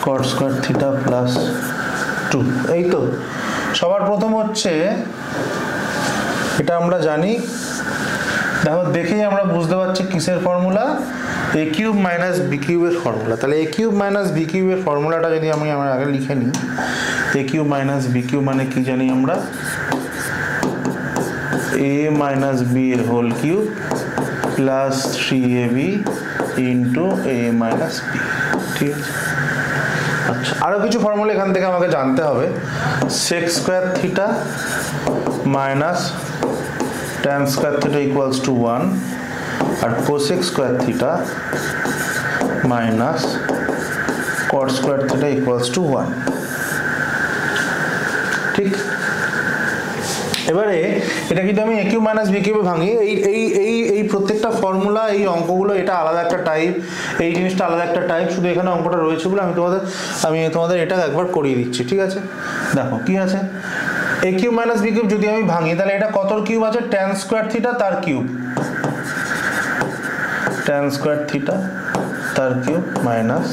cot square theta plus 2। এই তো সবার প্রথম হচ্ছে এটা আমরা জানি, দেখো দেখেই আমরা বুঝতে পারছি কিসের formula, a cube minus b কিউবের ফর্মুলা। তাহলে a কিউব মাইনাস b কিউবের ফর্মুলাটা যদি আমি আগে লিখে নিই, a cube minus b cube মানে কি জানি আমরা, a মাইনাস b এর whole cube plus 3ab into a minus b। ঠিক আছে, আচ্ছা আরও কিছু ফর্মুলা এখান থেকে আমাকে জানতে হবে। sec square theta minus tan square theta equals to 1, আর cosec square theta minus cot square theta equals to 1। ঠিক, এবারে এটা যদি আমি a কিউব মাইনাস b কিউবে ভাঙি, এই প্রত্যেকটা ফর্মুলা, এই অঙ্কগুলো এটা আলাদা একটা টাইপ, এই জিনিসটা আলাদা একটা টাইপ, শুধু এখানে অঙ্কটা রয়েছে বলে আমি তোমাদের এটা একবার করিয়ে দিচ্ছি। ঠিক আছে, দেখো কি আছে, a cube minus b cube যদি আমি ভাঙি তাহলে এটা কতর কিউব আছে, tan স্কয়ার থিটা তার কিউব, tan স্কয়ার থিটা তার cube minus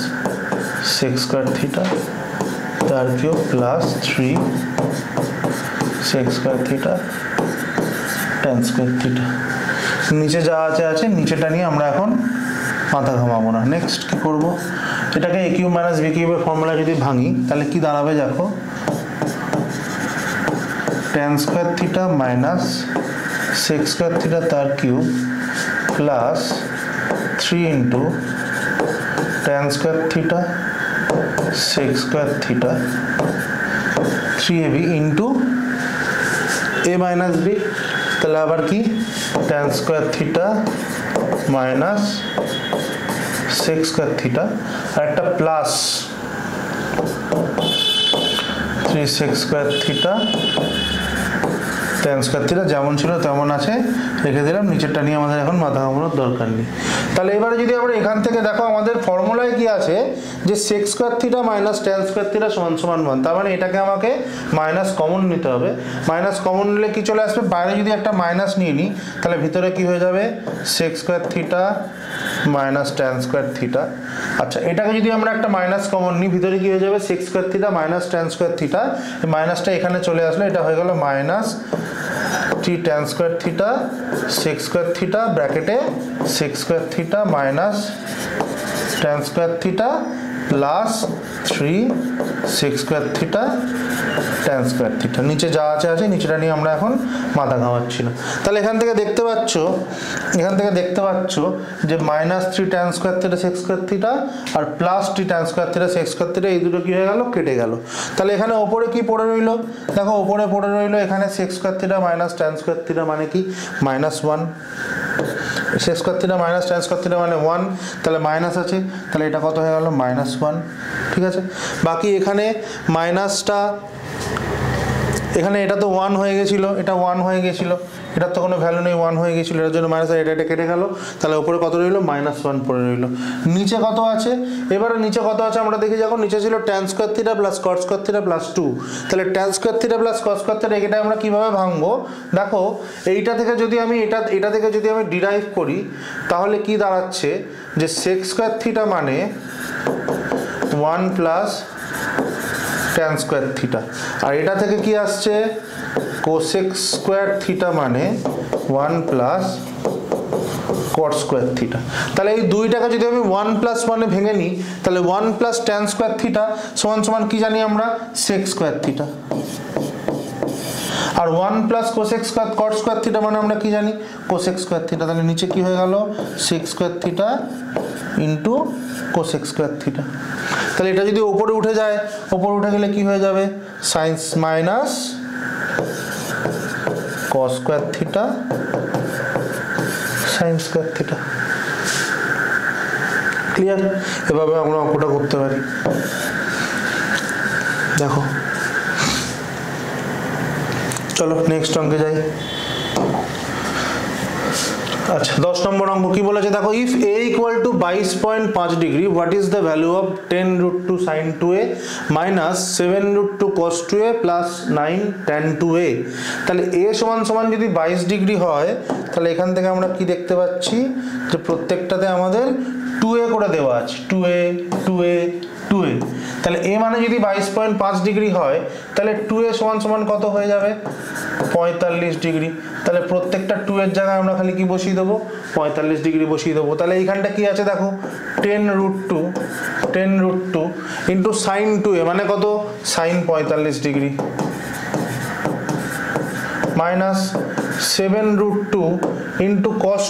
sec square theta তার cube plus 3 sec square theta tan square theta. নিচে যা আছে নিচেটা নিয়ে আমরা এখন মাথা ঘামাবো না। নেক্সট কি করব, এটাকে a কিউব মাইনাস b কিউবের ফর্মুলা যদি ভাঙি তাহলে কি দাঁড়াবে, দেখো tan square theta minus sec square theta তার cube plus 3 into tan square theta sec square theta 3ab into a minus b। তাহলে আবার কি tan square theta minus sec square theta আর একটা plus 3 sec square theta tan square theta, যেমন ছিল তেমন আছে রেখে দিলাম, নিচেরটা নিয়ে আমাদের এখন মাথা ঘামানোর দরকার নেই। তাহলে এবারে যদি আমরা এখান থেকে দেখো আমাদের ফর্মুলায় কি আছে, যে sec square theta minus tan square theta সমান সমান 1, তার মানে এটাকে আমাকে মাইনাস কমন নিতে হবে। মাইনাস কমন নিলে কি চলে আসবে, বাইরে যদি একটা মাইনাস নিয়ে নিই তাহলে ভিতরে কি হয়ে যাবে, sec square theta minus tan square theta. আচ্ছা এটাকে যদি আমরা একটা মাইনাস কমন নিই, ভিতরে কি হয়ে যাবে, sec square theta minus tan square theta, মাইনাসটা এখানে চলে আসলে এটা হয়ে গেল minus 3 tan square theta sec square theta ব্র্যাকেটে sec square theta minus tan square theta plus 3 sec square theta tan square theta. নিচে যা আছে আছে, নিচেটা নিয়ে আমরা এখন মাথা ঘামাচ্ছি না। তাহলে এখান থেকে দেখতে পাচ্ছ যে -3 tan square theta sec square theta আর +3 tan square theta sec square theta, এই দুটো কি হয়ে গেল, কেটে গেল। তাহলে এখানে ওপরে কি পড়ে রইলো, দেখো ওপরে পড়ে রইলো এখানে sec square theta minus tan square theta মানে কি -1, sec square theta minus tan square theta মানে 1, তাহলে মাইনাস আছে, তাহলে এটা কত হয়ে গেল, -1। ঠিক আছে, বাকি এখানে মাইনাসটা, এখানে এটা তো 1 হয়ে গেছিলো, এটা 1 হয়ে গেছিলো, এটার তো কোনো ভ্যালু নেই, 1 হয়ে গেছিলো, এটার জন্য মাইনাস, এটা কেটে গেল। তাহলে উপরে কত রইলো, -1 পড়ে রইলো। নিচে কত আছে, এবারে নিচে কত আছে আমরা দেখি। যখন নিচে ছিল tan square theta plus cot square theta plus 2, তাহলে tan square theta plus cot square theta এটা আমরা কিভাবে ভাঙবো, দেখো এইটা থেকে যদি আমি এটা থেকে যদি আমি ডিরাইভ করি, তাহলে কি দাঁড়াচ্ছে যে sec স্কোয়ার থিটা মানে 1 প্লাস tan স্কোয়ার থিটা, আর এটা থেকে কি আসছে, cosec স্কোয়ার থিটা মানে 1 প্লাস cot স্কোয়ার থিটা। তাহলে এই দুইটাকে যদি আমি 1 প্লাস 1 ভেঙে নিই, তাহলে 1 প্লাস tan স্কোয়ার থিটা সমান সমান কি জানি আমরা, sec স্কোয়ার থিটা, আর 1 plus cosec square cot square theta মানে আমরা কি জানি, cosec স্কোয়ার থিটা। তাহলে নিচে কি হয়ে গেল, sec square theta into cosec square theta. তাহলে এটা যদি উপরে উঠে যায়, উপরে উঠে গেলে কি হয়ে যাবে, science minus cos square theta sin square theta. Clear? এভাবে আমরা অঙ্কটা করতে পারি। দেখো, চলো নেক্সট অঙ্কে যাই। আচ্ছা, 10 নম্বর অঙ্ক কি বলেছে দেখো, if a equal to 22.5 degree, what is the value of 10√2 sin 2a minus 7√2 cos 2a plus 9 tan 2a। তাহলে a সমান সমান যদি 22 ডিগ্রি হয়, তাহলে এখান থেকে আমরা কি দেখতে পাচ্ছি যে প্রত্যেকটাতে আমাদের 2a করে দেওয়া আছে, 2a 2a 2a। তাহলে a মানে যদি 22.5 ডিগ্রি হয়, তাহলে 2a সমান সমান কত হয়ে যাবে, 45 ডিগ্রি। তাহলে প্রত্যেকটা 2 এর জায়গায় আমরা খালি কি বসিয়ে দেবো, 45 ডিগ্রি বসিয়ে দেবো। তাহলে এইখানটা কি আছে দেখো, 10√2 ইন্টু সাইন 2a মানে কত, sine 45 degree, minus 7√2 into cos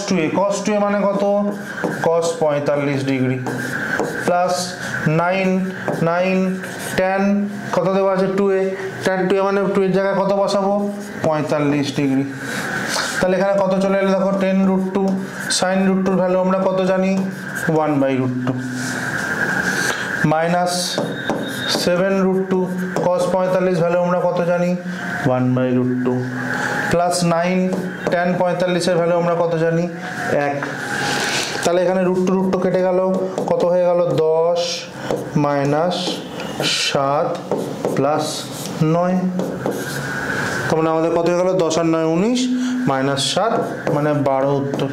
2a মানে কত, cos 45 ডিগ্রি, প্লাস 9 tan কত দেওয়া আছে 2a, tan 2a মানে 2 এর জায়গায় কত বসাবো, 45 ডিগ্রি। তাহলে এখানে কত চলে এলো দেখো, 10√2, sin √2 ভ্যালু আমরা কত জানি, 1/√2, মাইনাস 7√2 cos 45 ভ্যালু আমরা কত জানি, 1/√2, প্লাস 9 tan 45 এর ভ্যালু আমরা কত জানি, 1। তাহলে এখানে √2 কেটে গেল, কত হয়ে গেল, 10 মাইনাস 7 প্লাস 9। তার মানে আমাদের কত হয়ে গেল, 10 আর 9 19 মাইনাস 7 মানে 12 উত্তর,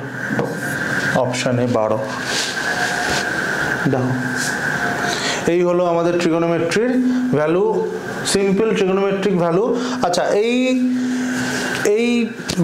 অপশানে 12। দেখো, এই হলো আমাদের ট্রিগোনোমেট্রির ভ্যালু, সিম্পল ট্রিগোনোমেট্রিক ভ্যালু। আচ্ছা, এই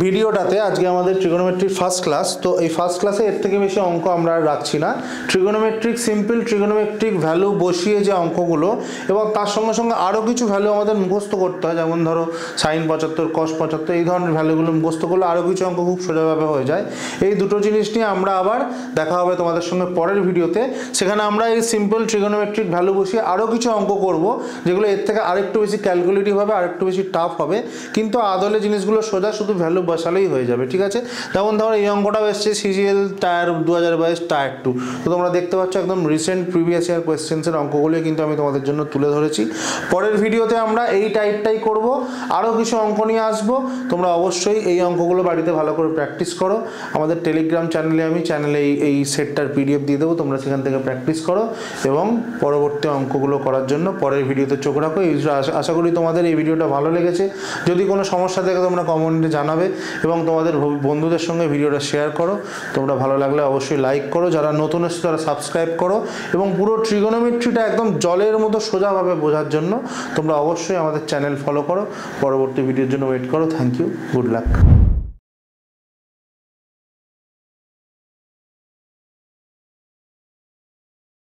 ভিডিওটাতে আজকে আমাদের ট্রিগোনোমেট্রির ফার্স্ট ক্লাস, তো এই ফার্স্ট ক্লাসে এর থেকে বেশি অঙ্ক আমরা আর রাখছি না। ট্রিগোনোমেট্রিক সিম্পল ট্রিগোনোমেট্রিক ভ্যালু বসিয়ে যে অঙ্কগুলো, এবং তার সঙ্গে সঙ্গে আরও কিছু ভ্যালু আমাদের মুখস্থ করতে হয়, যেমন ধরো সাইন 75 cos 75, এই ধরনের ভ্যালুগুলো মুখস্থ করলে আরও কিছু অঙ্ক খুব সোজাভাবে হয়ে যায়। এই দুটো জিনিস নিয়ে আমরা আবার দেখা হবে তোমাদের সঙ্গে পরের ভিডিওতে। সেখানে আমরা এই সিম্পল ট্রিগোনোমেট্রিক ভ্যালু বসিয়ে আরও কিছু অঙ্ক করব, যেগুলো এর থেকে আরেকটু বেশি ক্যালকুলেটিভ হবে, আরেকটু বেশি টাফ হবে, কিন্তু আদলে জিনিসগুলো সোজা, শুধু ভ্যালু বসালেই হয়ে যাবে। ঠিক আছে, যেমন ধরো এই অঙ্কটাও এসছে সিজিএল টায়ার 2022 টায়ার 2, তো তোমরা দেখতে পাচ্ছ একদম রিসেন্ট প্রিভিয়াস ইয়ার কোয়েশ্চেন্সের অঙ্কগুলো কিন্তু আমি তোমাদের জন্য তুলে ধরেছি। পরের ভিডিওতে আমরা এই টাইপটাই করব, আরও কিছু অঙ্ক নিয়ে আসবো। তোমরা অবশ্যই এই অঙ্কগুলো বাড়িতে ভালো করে প্র্যাকটিস করো। আমাদের টেলিগ্রাম চ্যানেলে আমি এই সেটটার পিডিএফ দিয়ে দেবো, তোমরা সেখান থেকে প্র্যাকটিস করো এবং পরবর্তী অঙ্কগুলো করার জন্য পরের ভিডিওতে চোখ রাখো। আশা করি তোমাদের এই ভিডিওটা ভালো লেগেছে। যদি কোনো সমস্যা থাকে তোমরা কমেন্টে জানাবে এবং তোমাদের বন্ধুদের সঙ্গে ভিডিওটা শেয়ার করো। তোমরা ভালো লাগলে অবশ্যই লাইক করো, যারা নতুন এসেছে তারা সাবস্ক্রাইব করো, এবং পুরো ট্রিগোনোমেট্রিটা একদম জলের মতো সোজাভাবে বোঝার জন্য তোমরা অবশ্যই আমাদের চ্যানেল ফলো করো। পরবর্তী ভিডিওর জন্য ওয়েট করো। Thank you, good lakh.